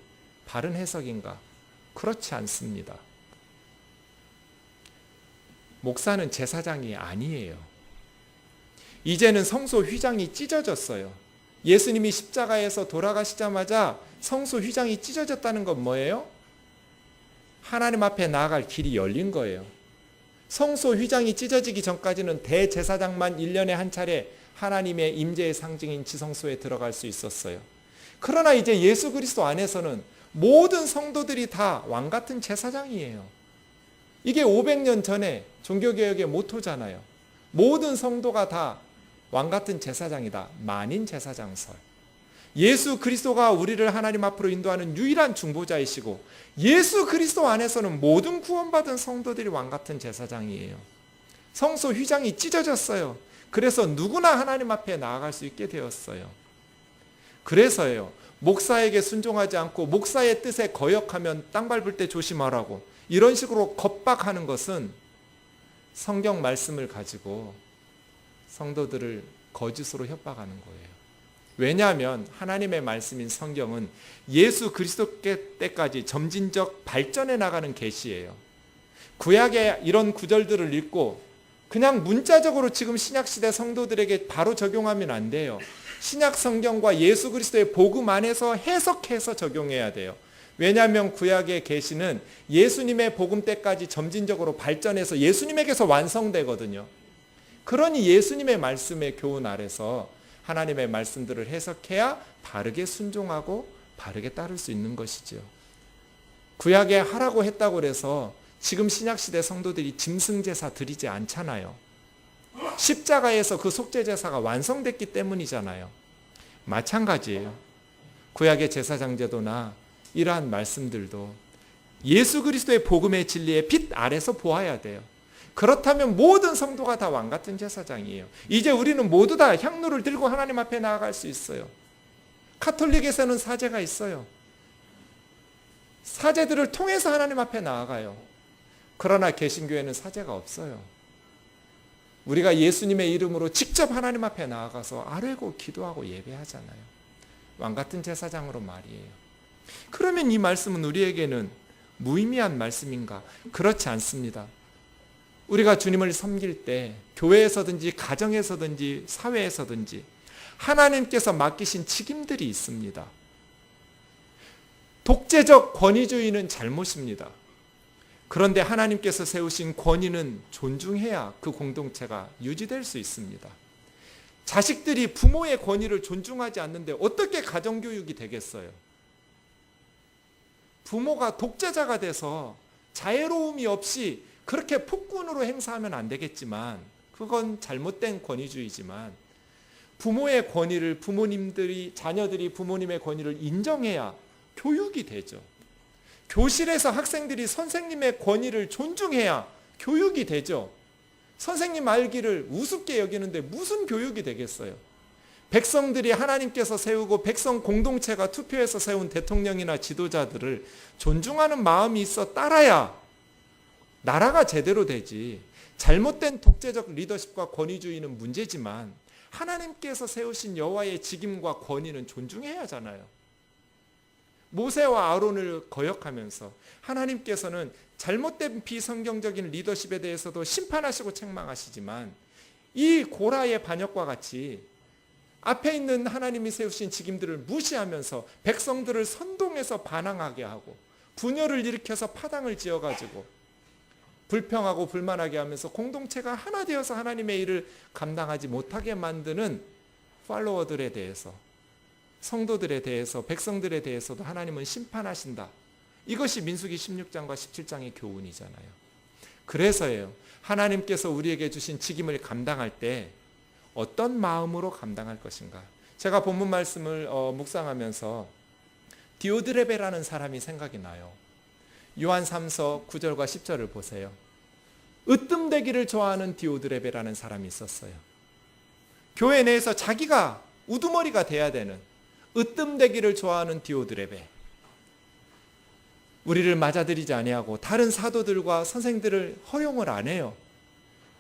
바른 해석인가? 그렇지 않습니다. 목사는 제사장이 아니에요. 이제는 성소 휘장이 찢어졌어요. 예수님이 십자가에서 돌아가시자마자 성소 휘장이 찢어졌다는 건 뭐예요? 하나님 앞에 나아갈 길이 열린 거예요. 성소 휘장이 찢어지기 전까지는 대제사장만 1년에 한 차례 하나님의 임재의 상징인 지성소에 들어갈 수 있었어요. 그러나 이제 예수 그리스도 안에서는 모든 성도들이 다 왕같은 제사장이에요. 이게 500년 전에 종교개혁의 모토잖아요. 모든 성도가 다 왕같은 제사장이다. 만인 제사장설. 예수 그리스도가 우리를 하나님 앞으로 인도하는 유일한 중보자이시고 예수 그리스도 안에서는 모든 구원받은 성도들이 왕같은 제사장이에요. 성소 휘장이 찢어졌어요. 그래서 누구나 하나님 앞에 나아갈 수 있게 되었어요. 그래서요. 목사에게 순종하지 않고 목사의 뜻에 거역하면 땅 밟을 때 조심하라고 이런 식으로 겁박하는 것은 성경 말씀을 가지고 성도들을 거짓으로 협박하는 거예요. 왜냐하면 하나님의 말씀인 성경은 예수 그리스도 때까지 점진적 발전해 나가는 계시예요. 구약의 이런 구절들을 읽고 그냥 문자적으로 지금 신약시대 성도들에게 바로 적용하면 안 돼요. 신약 성경과 예수 그리스도의 복음 안에서 해석해서 적용해야 돼요. 왜냐하면 구약의 계시는 예수님의 복음 때까지 점진적으로 발전해서 예수님에게서 완성되거든요. 그러니 예수님의 말씀의 교훈 아래서 하나님의 말씀들을 해석해야 바르게 순종하고 바르게 따를 수 있는 것이죠. 구약에 하라고 했다고 해서 지금 신약시대 성도들이 짐승제사 드리지 않잖아요. 십자가에서 그 속죄제사가 완성됐기 때문이잖아요. 마찬가지예요. 구약의 제사장제도나 이러한 말씀들도 예수 그리스도의 복음의 진리의 빛 아래서 보아야 돼요. 그렇다면 모든 성도가 다 왕같은 제사장이에요. 이제 우리는 모두 다 향로를 들고 하나님 앞에 나아갈 수 있어요. 카톨릭에서는 사제가 있어요. 사제들을 통해서 하나님 앞에 나아가요. 그러나 개신교에는 사제가 없어요. 우리가 예수님의 이름으로 직접 하나님 앞에 나아가서 아뢰고 기도하고 예배하잖아요. 왕같은 제사장으로 말이에요. 그러면 이 말씀은 우리에게는 무의미한 말씀인가? 그렇지 않습니다. 우리가 주님을 섬길 때 교회에서든지 가정에서든지 사회에서든지 하나님께서 맡기신 책임들이 있습니다. 독재적 권위주의는 잘못입니다. 그런데 하나님께서 세우신 권위는 존중해야 그 공동체가 유지될 수 있습니다. 자식들이 부모의 권위를 존중하지 않는데 어떻게 가정교육이 되겠어요? 부모가 독재자가 돼서 자애로움이 없이 그렇게 폭군으로 행사하면 안 되겠지만, 그건 잘못된 권위주의지만, 부모의 권위를 자녀들이 부모님의 권위를 인정해야 교육이 되죠. 교실에서 학생들이 선생님의 권위를 존중해야 교육이 되죠. 선생님 알기를 우습게 여기는데 무슨 교육이 되겠어요? 백성들이 하나님께서 세우고 백성 공동체가 투표해서 세운 대통령이나 지도자들을 존중하는 마음이 있어 따라야 나라가 제대로 되지. 잘못된 독재적 리더십과 권위주의는 문제지만 하나님께서 세우신 여호와의 직임과 권위는 존중해야 하잖아요. 모세와 아론을 거역하면서 하나님께서는 잘못된 비성경적인 리더십에 대해서도 심판하시고 책망하시지만, 이 고라의 반역과 같이 앞에 있는 하나님이 세우신 직임들을 무시하면서 백성들을 선동해서 반항하게 하고 분열을 일으켜서 파당을 지어가지고 불평하고 불만하게 하면서 공동체가 하나 되어서 하나님의 일을 감당하지 못하게 만드는 팔로워들에 대해서, 성도들에 대해서, 백성들에 대해서도 하나님은 심판하신다. 이것이 민수기 16장과 17장의 교훈이잖아요. 그래서예요. 하나님께서 우리에게 주신 직임을 감당할 때 어떤 마음으로 감당할 것인가. 제가 본문 말씀을 묵상하면서 디오드레베라는 사람이 생각이 나요. 요한 3서 9절과 10절을 보세요. 으뜸되기를 좋아하는 디오드레베라는 사람이 있었어요. 교회 내에서 자기가 우두머리가 돼야 되는, 으뜸되기를 좋아하는 디오드레베. 우리를 맞아들이지 아니하고 다른 사도들과 선생들을 허용을 안 해요.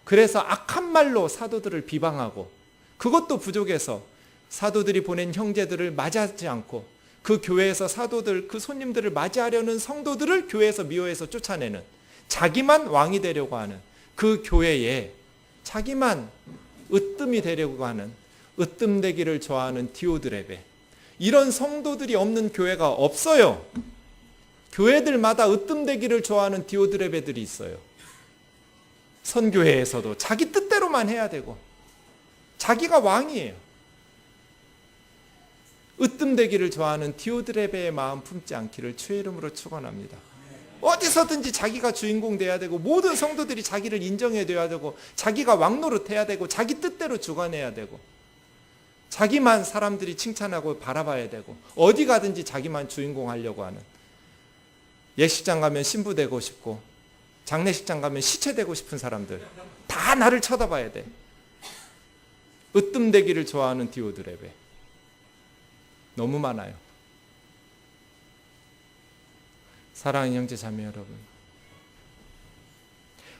그래서 악한 말로 사도들을 비방하고, 그것도 부족해서 사도들이 보낸 형제들을 맞이하지 않고 그 교회에서 사도들, 그 손님들을 맞이하려는 성도들을 교회에서 미워해서 쫓아내는, 자기만 왕이 되려고 하는, 그 교회에 자기만 으뜸이 되려고 하는, 으뜸되기를 좋아하는 디오드레베. 이런 성도들이 없는 교회가 없어요. 교회들마다 으뜸되기를 좋아하는 디오드레베들이 있어요. 선교회에서도 자기 뜻대로만 해야 되고 자기가 왕이에요. 으뜸되기를 좋아하는 디오드레베의 마음 품지 않기를 주의 이름으로 축원합니다. 어디서든지 자기가 주인공 돼야 되고 모든 성도들이 자기를 인정해줘야 되고 자기가 왕노릇해야 되고 자기 뜻대로 주관해야 되고 자기만 사람들이 칭찬하고 바라봐야 되고 어디 가든지 자기만 주인공 하려고 하는, 예식장 가면 신부 되고 싶고 장례식장 가면 시체 되고 싶은 사람들 다 나를 쳐다봐야 돼. 으뜸되기를 좋아하는 디오드레베 너무 많아요. 사랑하는 형제 자매 여러분,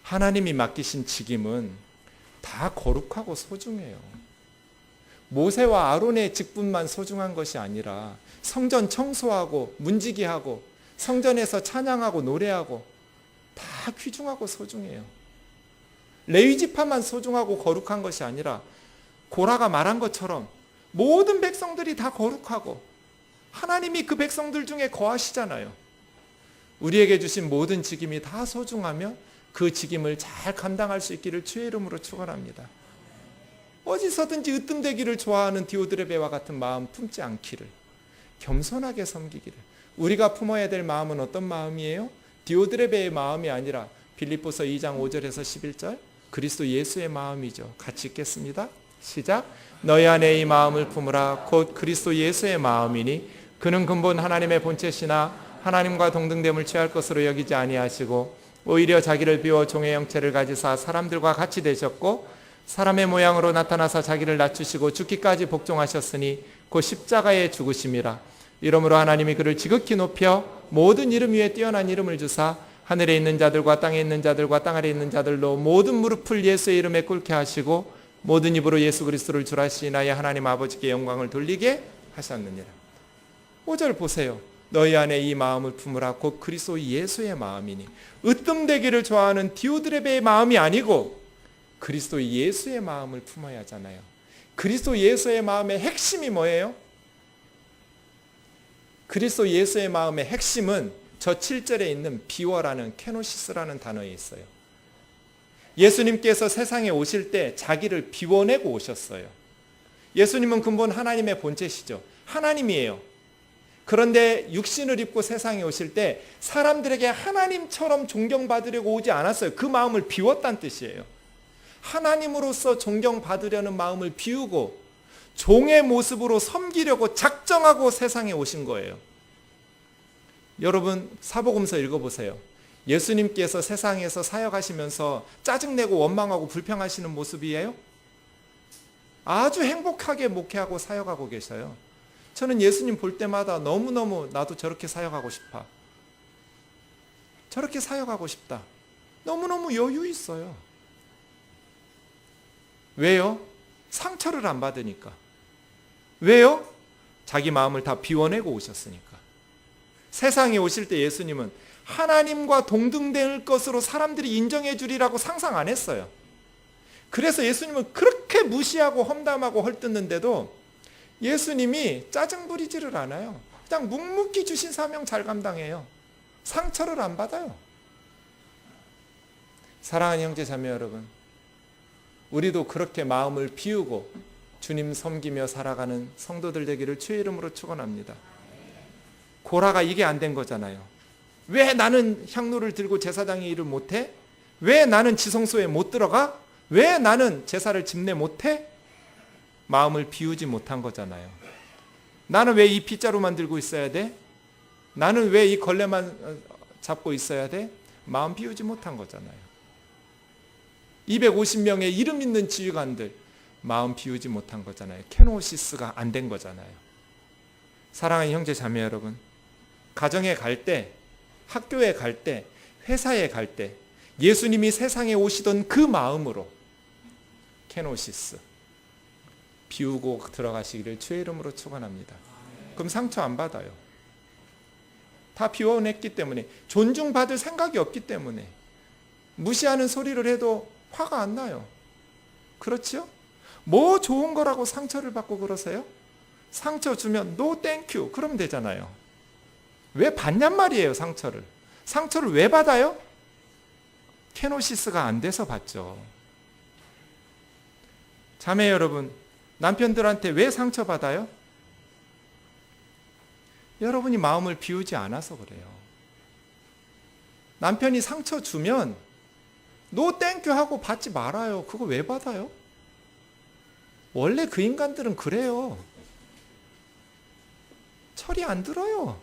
하나님이 맡기신 직임은 다 거룩하고 소중해요. 모세와 아론의 직분만 소중한 것이 아니라 성전 청소하고 문지기하고 성전에서 찬양하고 노래하고 다 귀중하고 소중해요. 레위지파만 소중하고 거룩한 것이 아니라 고라가 말한 것처럼 모든 백성들이 다 거룩하고 하나님이 그 백성들 중에 거하시잖아요. 우리에게 주신 모든 직임이 다 소중하며 그 직임을 잘 감당할 수 있기를 주의 이름으로 축원합니다. 어디서든지 으뜸되기를 좋아하는 디오드레베와 같은 마음 품지 않기를, 겸손하게 섬기기를. 우리가 품어야 될 마음은 어떤 마음이에요? 디오드레베의 마음이 아니라 빌립보서 2장 5절에서 11절 그리스도 예수의 마음이죠. 같이 읽겠습니다. 시작. 너희 안에 이 마음을 품으라. 곧 그리스도 예수의 마음이니 그는 근본 하나님의 본체시나 하나님과 동등됨을 취할 것으로 여기지 아니하시고 오히려 자기를 비워 종의 형체를 가지사 사람들과 같이 되셨고 사람의 모양으로 나타나사 자기를 낮추시고 죽기까지 복종하셨으니 곧 십자가에 죽으심이라. 이러므로 하나님이 그를 지극히 높여 모든 이름 위에 뛰어난 이름을 주사 하늘에 있는 자들과 땅에 있는 자들과 땅 아래에 있는 자들로 모든 무릎을 예수의 이름에 꿇게 하시고 모든 입으로 예수 그리스도를 줄 아시나의 하나님 아버지께 영광을 돌리게 하셨느니라. 5절 보세요. 너희 안에 이 마음을 품으라. 곧 그리스도 예수의 마음이니. 으뜸되기를 좋아하는 디오드레베의 마음이 아니고 그리스도 예수의 마음을 품어야 하잖아요. 그리스도 예수의 마음의 핵심이 뭐예요? 그리스도 예수의 마음의 핵심은 저 7절에 있는 비워라는 케노시스라는 단어에 있어요. 예수님께서 세상에 오실 때 자기를 비워내고 오셨어요. 예수님은 근본 하나님의 본체시죠. 하나님이에요. 그런데 육신을 입고 세상에 오실 때 사람들에게 하나님처럼 존경받으려고 오지 않았어요. 그 마음을 비웠다는 뜻이에요. 하나님으로서 존경받으려는 마음을 비우고 종의 모습으로 섬기려고 작정하고 세상에 오신 거예요. 여러분 사복음서 읽어보세요. 예수님께서 세상에서 사역하시면서 짜증내고 원망하고 불평하시는 모습이에요? 아주 행복하게 목회하고 사역하고 계셔요. 저는 예수님 볼 때마다 너무너무 나도 저렇게 사역하고 싶어. 저렇게 사역하고 싶다. 너무너무 여유 있어요. 왜요? 상처를 안 받으니까. 왜요? 자기 마음을 다 비워내고 오셨으니까. 세상에 오실 때 예수님은 하나님과 동등될 것으로 사람들이 인정해 주리라고 상상 안 했어요. 그래서 예수님은 그렇게 무시하고 험담하고 헐뜯는데도 예수님이 짜증 부리지를 않아요. 그냥 묵묵히 주신 사명 잘 감당해요. 상처를 안 받아요. 사랑하는 형제 자매 여러분, 우리도 그렇게 마음을 비우고 주님 섬기며 살아가는 성도들 되기를 주의 이름으로 축원합니다. 고라가 이게 안 된 거잖아요. 왜 나는 향로를 들고 제사장의 일을 못해? 왜 나는 지성소에 못 들어가? 왜 나는 제사를 집내 못해? 마음을 비우지 못한 거잖아요. 나는 왜 이 빗자루만 들고 있어야 돼? 나는 왜 이 걸레만 잡고 있어야 돼? 마음 비우지 못한 거잖아요. 250명의 이름 있는 지휘관들 마음 비우지 못한 거잖아요. 케노시스가 안 된 거잖아요. 사랑하는 형제 자매 여러분, 가정에 갈 때, 학교에 갈 때, 회사에 갈 때 예수님이 세상에 오시던 그 마음으로 케노시스 비우고 들어가시기를 주의 이름으로 축원합니다. 그럼 상처 안 받아요. 다 비워냈기 때문에, 존중받을 생각이 없기 때문에, 무시하는 소리를 해도 화가 안 나요. 그렇죠? 뭐 좋은 거라고 상처를 받고 그러세요? 상처 주면 no thank you 그러면 되잖아요. 왜 받냔 말이에요. 상처를 왜 받아요? 케노시스가 안 돼서 받죠. 자매 여러분, 남편들한테 왜 상처받아요? 여러분이 마음을 비우지 않아서 그래요. 남편이 상처 주면 노 땡큐 하고 받지 말아요. 그거 왜 받아요? 원래 그 인간들은 그래요. 철이 안 들어요.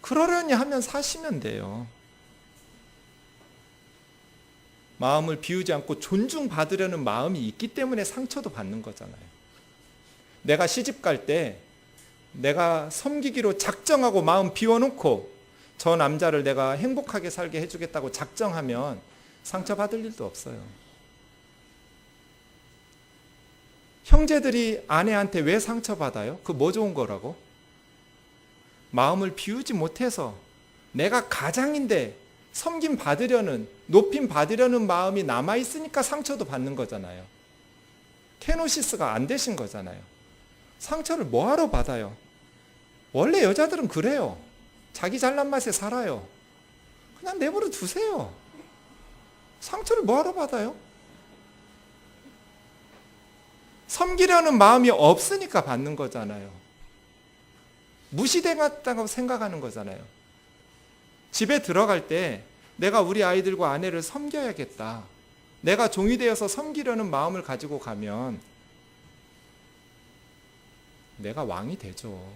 그러려니 하면 사시면 돼요. 마음을 비우지 않고 존중받으려는 마음이 있기 때문에 상처도 받는 거잖아요. 내가 시집 갈 때 내가 섬기기로 작정하고 마음 비워놓고 저 남자를 내가 행복하게 살게 해주겠다고 작정하면 상처받을 일도 없어요. 형제들이 아내한테 왜 상처받아요? 그 뭐 좋은 거라고? 마음을 비우지 못해서 내가 가장인데 섬김 받으려는, 높임 받으려는 마음이 남아있으니까 상처도 받는 거잖아요. 케노시스가 안 되신 거잖아요. 상처를 뭐하러 받아요? 원래 여자들은 그래요. 자기 잘난 맛에 살아요. 그냥 내버려 두세요. 상처를 뭐하러 받아요? 섬기려는 마음이 없으니까 받는 거잖아요. 무시되었다고 생각하는 거잖아요. 집에 들어갈 때 내가 우리 아이들과 아내를 섬겨야겠다. 내가 종이 되어서 섬기려는 마음을 가지고 가면 내가 왕이 되죠.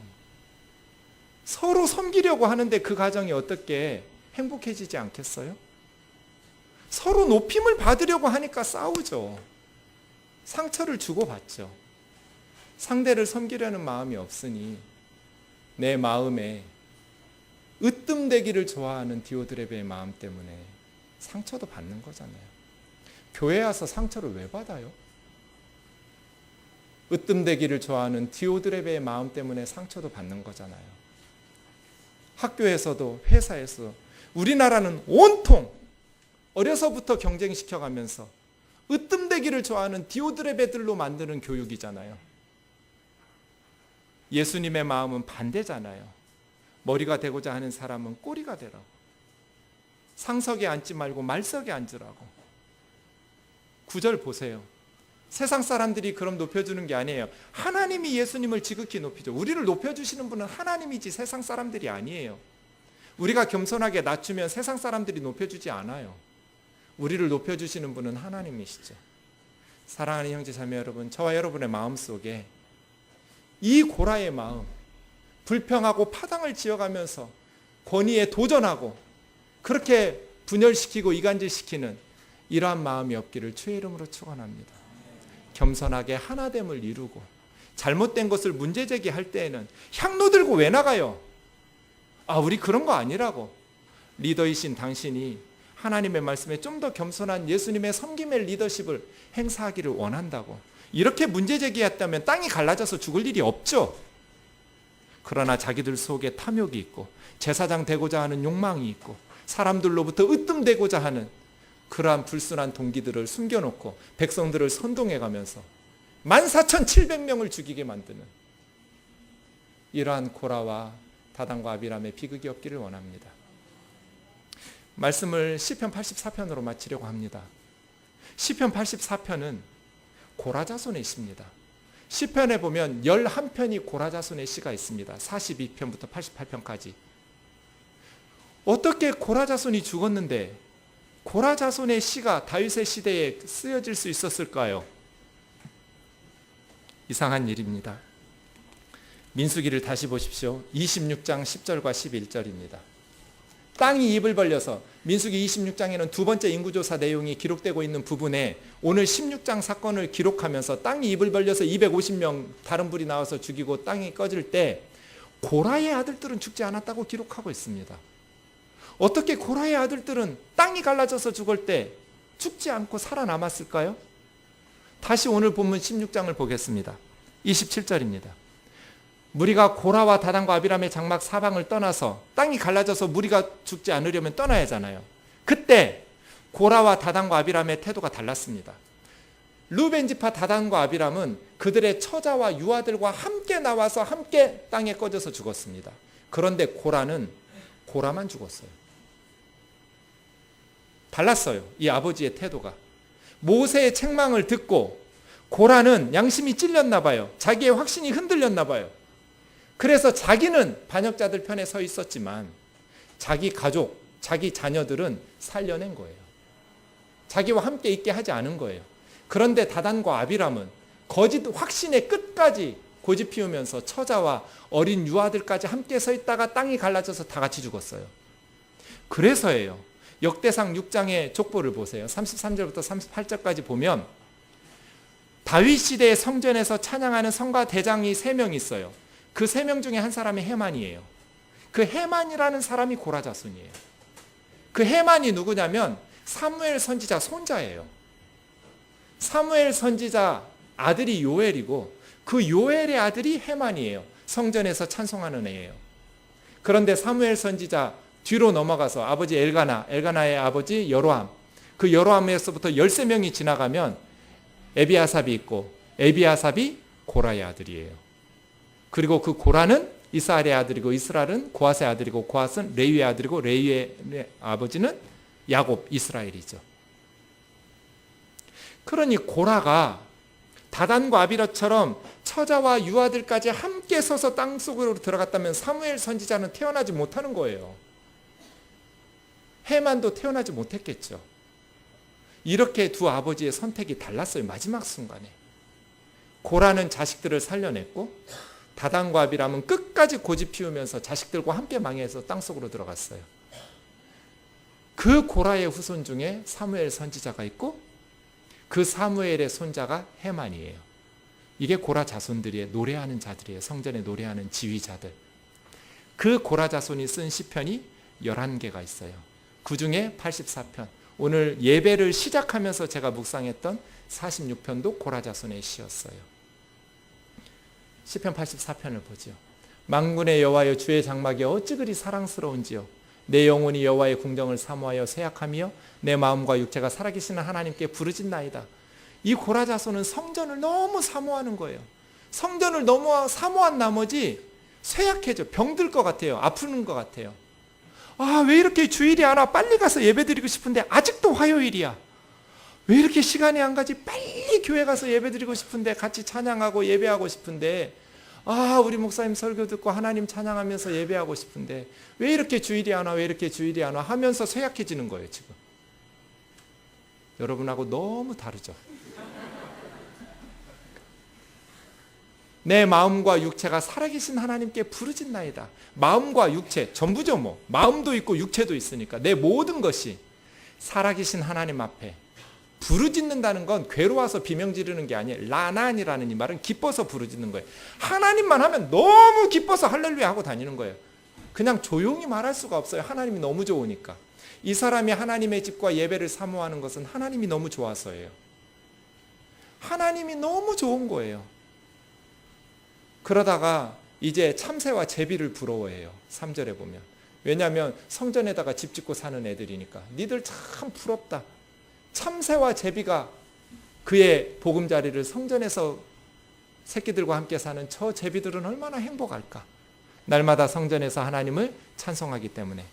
서로 섬기려고 하는데 그 가정이 어떻게 행복해지지 않겠어요? 서로 높임을 받으려고 하니까 싸우죠. 상처를 주고받죠. 상대를 섬기려는 마음이 없으니 내 마음에 으뜸되기를 좋아하는 디오드레베의 마음 때문에 상처도 받는 거잖아요. 교회 와서 상처를 왜 받아요? 으뜸되기를 좋아하는 디오드레베의 마음 때문에 상처도 받는 거잖아요. 학교에서도 회사에서 우리나라는 온통 어려서부터 경쟁시켜가면서 으뜸되기를 좋아하는 디오드레베들로 만드는 교육이잖아요. 예수님의 마음은 반대잖아요. 머리가 되고자 하는 사람은 꼬리가 되라고. 상석에 앉지 말고 말석에 앉으라고. 9절 보세요. 세상 사람들이 그럼 높여주는 게 아니에요. 하나님이 예수님을 지극히 높이죠. 우리를 높여주시는 분은 하나님이지 세상 사람들이 아니에요. 우리가 겸손하게 낮추면 세상 사람들이 높여주지 않아요. 우리를 높여주시는 분은 하나님이시죠. 사랑하는 형제 자매 여러분, 저와 여러분의 마음속에 이 고라의 마음, 불평하고 파당을 지어가면서 권위에 도전하고 그렇게 분열시키고 이간질시키는 이러한 마음이 없기를 주의 이름으로 축원합니다. 겸손하게 하나됨을 이루고 잘못된 것을 문제제기할 때에는 향로 들고 왜 나가요? 우리 그런 거 아니라고. 리더이신 당신이 하나님의 말씀에 좀 더 겸손한 예수님의 섬김의 리더십을 행사하기를 원한다고. 이렇게 문제제기했다면 땅이 갈라져서 죽을 일이 없죠. 그러나 자기들 속에 탐욕이 있고 제사장 되고자 하는 욕망이 있고 사람들로부터 으뜸되고자 하는 그러한 불순한 동기들을 숨겨놓고 백성들을 선동해가면서 14,700명을 죽이게 만드는 이러한 고라와 다단과 아비람의 비극이 없기를 원합니다. 말씀을 시편 84편으로 마치려고 합니다. 시편 84편은 고라 자손의 시입니다. 시편에 보면 11편이 고라 자손의 시가 있습니다. 42편부터 88편까지. 어떻게 고라 자손이 죽었는데 고라 자손의 시가 다윗의 시대에 쓰여질 수 있었을까요? 이상한 일입니다. 민수기를 다시 보십시오. 26장 10절과 11절입니다. 땅이 입을 벌려서 민수기 26장에는 두 번째 인구조사 내용이 기록되고 있는 부분에 오늘 16장 사건을 기록하면서 땅이 입을 벌려서 250명 다른 불이 나와서 죽이고 땅이 꺼질 때 고라의 아들들은 죽지 않았다고 기록하고 있습니다. 어떻게 고라의 아들들은 땅이 갈라져서 죽을 때 죽지 않고 살아남았을까요? 다시 오늘 본문 16장을 보겠습니다. 27절입니다. 무리가 고라와 다단과 아비람의 장막 사방을 떠나서 땅이 갈라져서 무리가 죽지 않으려면 떠나야 하잖아요. 그때 고라와 다단과 아비람의 태도가 달랐습니다. 루벤 지파 다단과 아비람은 그들의 처자와 유아들과 함께 나와서 함께 땅에 꺼져서 죽었습니다. 그런데 고라만 죽었어요. 달랐어요. 이 아버지의 태도가. 모세의 책망을 듣고 고라는 양심이 찔렸나 봐요. 자기의 확신이 흔들렸나 봐요. 그래서 자기는 반역자들 편에 서 있었지만 자기 가족, 자기 자녀들은 살려낸 거예요. 자기와 함께 있게 하지 않은 거예요. 그런데 다단과 아비람은 거짓 확신의 끝까지 고집 피우면서 처자와 어린 유아들까지 함께 서 있다가 땅이 갈라져서 다 같이 죽었어요. 그래서예요. 역대상 6장의 족보를 보세요. 33절부터 38절까지 보면 다윗 시대의 성전에서 찬양하는 성가 대장이 3명 있어요. 그 3명 중에 한 사람이 헤만이에요. 그 헤만이라는 사람이 고라 자손이에요. 그 헤만이 누구냐면 사무엘 선지자 손자예요. 사무엘 선지자 아들이 요엘이고 그 요엘의 아들이 헤만이에요. 성전에서 찬송하는 애예요. 그런데 사무엘 선지자 뒤로 넘어가서 아버지 엘가나의 아버지 여로함, 그 여로함에서부터 13명이 지나가면 에비아삽이 있고 에비아삽이 고라의 아들이에요. 그리고 그 고라는 이스라엘의 아들이고 이스라엘은 고핫의 아들이고 고핫은 레위의 아들이고 레위의 아버지는 야곱, 이스라엘이죠. 그러니 고라가 다단과 아비라처럼 처자와 유아들까지 함께 서서 땅속으로 들어갔다면 사무엘 선지자는 태어나지 못하는 거예요. 헤만도 태어나지 못했겠죠. 이렇게 두 아버지의 선택이 달랐어요. 마지막 순간에. 고라는 자식들을 살려냈고 다단과 아비람은 끝까지 고집 피우면서 자식들과 함께 망해서 땅속으로 들어갔어요. 그 고라의 후손 중에 사무엘 선지자가 있고 그 사무엘의 손자가 헤만이에요. 이게 고라 자손들이에요. 노래하는 자들이에요. 성전에 노래하는 지휘자들. 그 고라 자손이 쓴 시편이 11개가 있어요. 그 중에 84편, 오늘 예배를 시작하면서 제가 묵상했던 46편도 고라 자손의 시였어요. 시편 84편을 보지요. 만군의 여호와여, 주의 장막이 어찌 그리 사랑스러운지요. 내 영혼이 여호와의 궁정을 사모하여 쇠약하며 내 마음과 육체가 살아계시는 하나님께 부르짖나이다. 이 고라 자손은 성전을 너무 사모하는 거예요. 성전을 너무 사모한 나머지 쇠약해져, 병들 것 같아요. 아프는 것 같아요. 아, 왜 이렇게 주일이 안 와? 빨리 가서 예배드리고 싶은데 아직도 화요일이야. 왜 이렇게 시간이 안 가지? 빨리 교회 가서 예배드리고 싶은데, 같이 찬양하고 예배하고 싶은데, 아, 우리 목사님 설교 듣고 하나님 찬양하면서 예배하고 싶은데 왜 이렇게 주일이 안 와? 왜 이렇게 주일이 안 와? 하면서 쇠약해지는 거예요. 지금 여러분하고 너무 다르죠. 내 마음과 육체가 살아계신 하나님께 부르짖나이다. 마음과 육체 전부죠. 뭐 마음도 있고 육체도 있으니까 내 모든 것이 살아계신 하나님 앞에 부르짖는다는 건 괴로워서 비명 지르는 게 아니에요. 라난이라는 이 말은 기뻐서 부르짖는 거예요. 하나님만 하면 너무 기뻐서 할렐루야 하고 다니는 거예요. 그냥 조용히 말할 수가 없어요. 하나님이 너무 좋으니까. 이 사람이 하나님의 집과 예배를 사모하는 것은 하나님이 너무 좋아서예요. 하나님이 너무 좋은 거예요. 그러다가 이제 참새와 제비를 부러워해요. 3절에 보면. 왜냐하면 성전에다가 집 짓고 사는 애들이니까. 니들 참 부럽다. 참새와 제비가 그의 보금자리를 성전에서 새끼들과 함께 사는 저 제비들은 얼마나 행복할까. 날마다 성전에서 하나님을 찬송하기 때문에.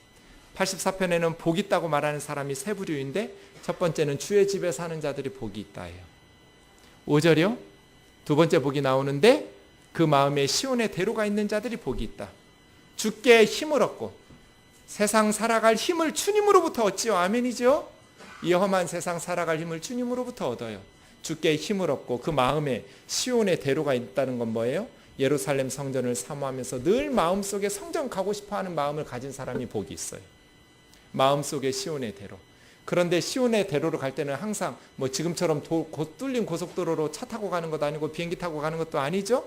84편에는 복 있다고 말하는 사람이 세 부류인데 첫 번째는 주의 집에 사는 자들이 복이 있다예요. 5절이요. 두 번째 복이 나오는데 그 마음에 시온의 대로가 있는 자들이 복이 있다. 주께 힘을 얻고 세상 살아갈 힘을 주님으로부터 얻지요. 아멘이죠. 이 험한 세상 살아갈 힘을 주님으로부터 얻어요. 주께 힘을 얻고 그 마음에 시온의 대로가 있다는 건 뭐예요? 예루살렘 성전을 사모하면서 늘 마음속에 성전 가고 싶어하는 마음을 가진 사람이 복이 있어요. 마음속에 시온의 대로. 그런데 시온의 대로로 갈 때는 항상 뭐 지금처럼 뚫린 고속도로로 차 타고 가는 것도 아니고 비행기 타고 가는 것도 아니죠.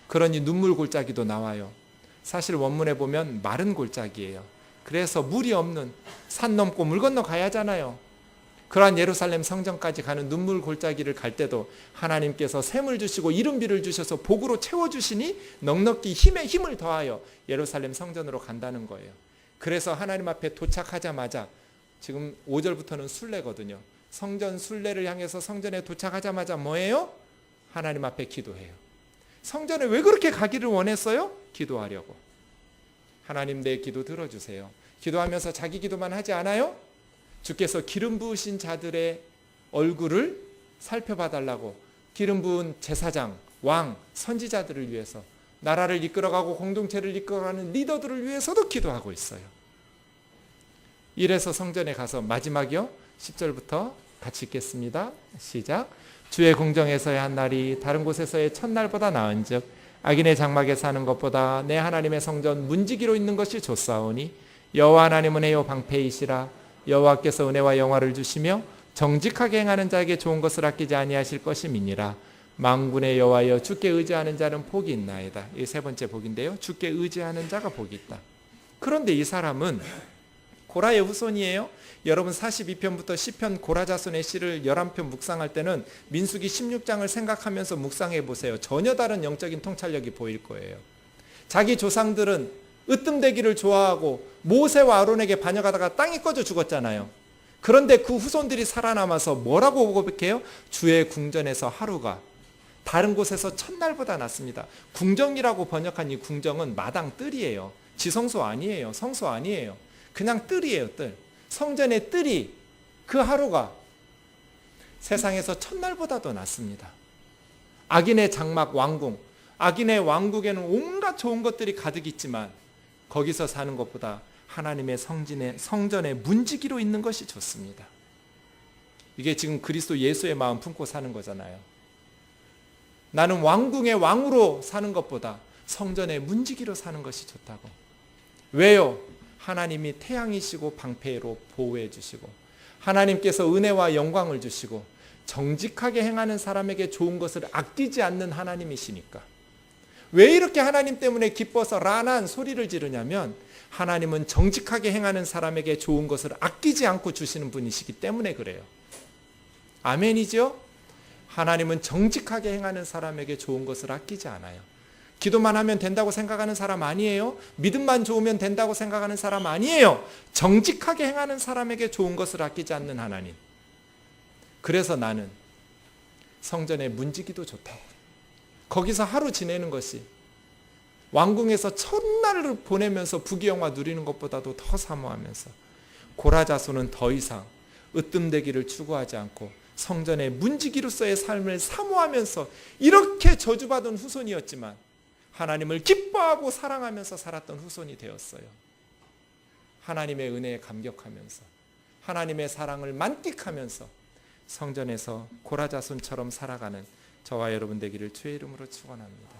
그러니 눈물 골짜기도 나와요. 사실 원문에 보면 마른 골짜기예요. 그래서 물이 없는 산 넘고 물 건너 가야 하잖아요. 그러한 예루살렘 성전까지 가는 눈물 골짜기를 갈 때도 하나님께서 샘을 주시고 이른비를 주셔서 복으로 채워주시니 넉넉히 힘에 힘을 더하여 예루살렘 성전으로 간다는 거예요. 그래서 하나님 앞에 도착하자마자 지금 5절부터는 순례거든요. 성전 순례를 향해서 성전에 도착하자마자 뭐예요? 하나님 앞에 기도해요. 성전에 왜 그렇게 가기를 원했어요? 기도하려고. 하나님 내 기도 들어주세요. 기도하면서 자기 기도만 하지 않아요? 주께서 기름 부으신 자들의 얼굴을 살펴봐 달라고 기름 부은 제사장, 왕, 선지자들을 위해서 나라를 이끌어가고 공동체를 이끌어가는 리더들을 위해서도 기도하고 있어요. 이래서 성전에 가서 마지막이요. 10절부터 같이 읽겠습니다. 시작. 주의 궁정에서의 한 날이 다른 곳에서의 첫날보다 나은즉 악인의 장막에 사는 것보다 내 하나님의 성전 문지기로 있는 것이 좋사오니 여호와 하나님은 해요 방패이시라. 여호와께서 은혜와 영화를 주시며 정직하게 행하는 자에게 좋은 것을 아끼지 아니하실 것임이니라. 만군의 여호와여, 주께 의지하는 자는 복이 있나이다. 이 세 번째 복인데요. 주께 의지하는 자가 복이 있다. 그런데 이 사람은 고라의 후손이에요. 여러분 42편부터 10편 고라 자손의 시를 11편 묵상할 때는 민수기 16장을 생각하면서 묵상해 보세요. 전혀 다른 영적인 통찰력이 보일 거예요. 자기 조상들은 으뜸되기를 좋아하고 모세와 아론에게 반역하다가 땅이 꺼져 죽었잖아요. 그런데 그 후손들이 살아남아서 뭐라고 고백해요? 주의 궁전에서 하루가 다른 곳에서 첫날보다 낫습니다. 궁정이라고 번역한 이 궁정은 마당 뜰이에요. 지성소 아니에요. 성소 아니에요. 그냥 뜰이에요. 뜰. 성전의 뜰이 그 하루가 세상에서 첫날보다도 낫습니다. 악인의 장막 왕궁, 악인의 왕국에는 온갖 좋은 것들이 가득 있지만 거기서 사는 것보다 하나님의 성전의 문지기로 있는 것이 좋습니다. 이게 지금 그리스도 예수의 마음 품고 사는 거잖아요. 나는 왕궁의 왕으로 사는 것보다 성전의 문지기로 사는 것이 좋다고. 왜요? 하나님이 태양이시고 방패로 보호해 주시고 하나님께서 은혜와 영광을 주시고 정직하게 행하는 사람에게 좋은 것을 아끼지 않는 하나님이시니까. 왜 이렇게 하나님 때문에 기뻐서 라난 소리를 지르냐면 하나님은 정직하게 행하는 사람에게 좋은 것을 아끼지 않고 주시는 분이시기 때문에 그래요. 아멘이죠? 하나님은 정직하게 행하는 사람에게 좋은 것을 아끼지 않아요. 기도만 하면 된다고 생각하는 사람 아니에요. 믿음만 좋으면 된다고 생각하는 사람 아니에요. 정직하게 행하는 사람에게 좋은 것을 아끼지 않는 하나님. 그래서 나는 성전의 문지기도 좋다. 거기서 하루 지내는 것이 왕궁에서 첫날을 보내면서 부귀영화 누리는 것보다도 더 사모하면서 고라자손은 더 이상 으뜸되기를 추구하지 않고 성전의 문지기로서의 삶을 사모하면서 이렇게 저주받은 후손이었지만 하나님을 기뻐하고 사랑하면서 살았던 후손이 되었어요. 하나님의 은혜에 감격하면서 하나님의 사랑을 만끽하면서 성전에서 고라자손처럼 살아가는 저와 여러분 되기를 주의 이름으로 축원합니다.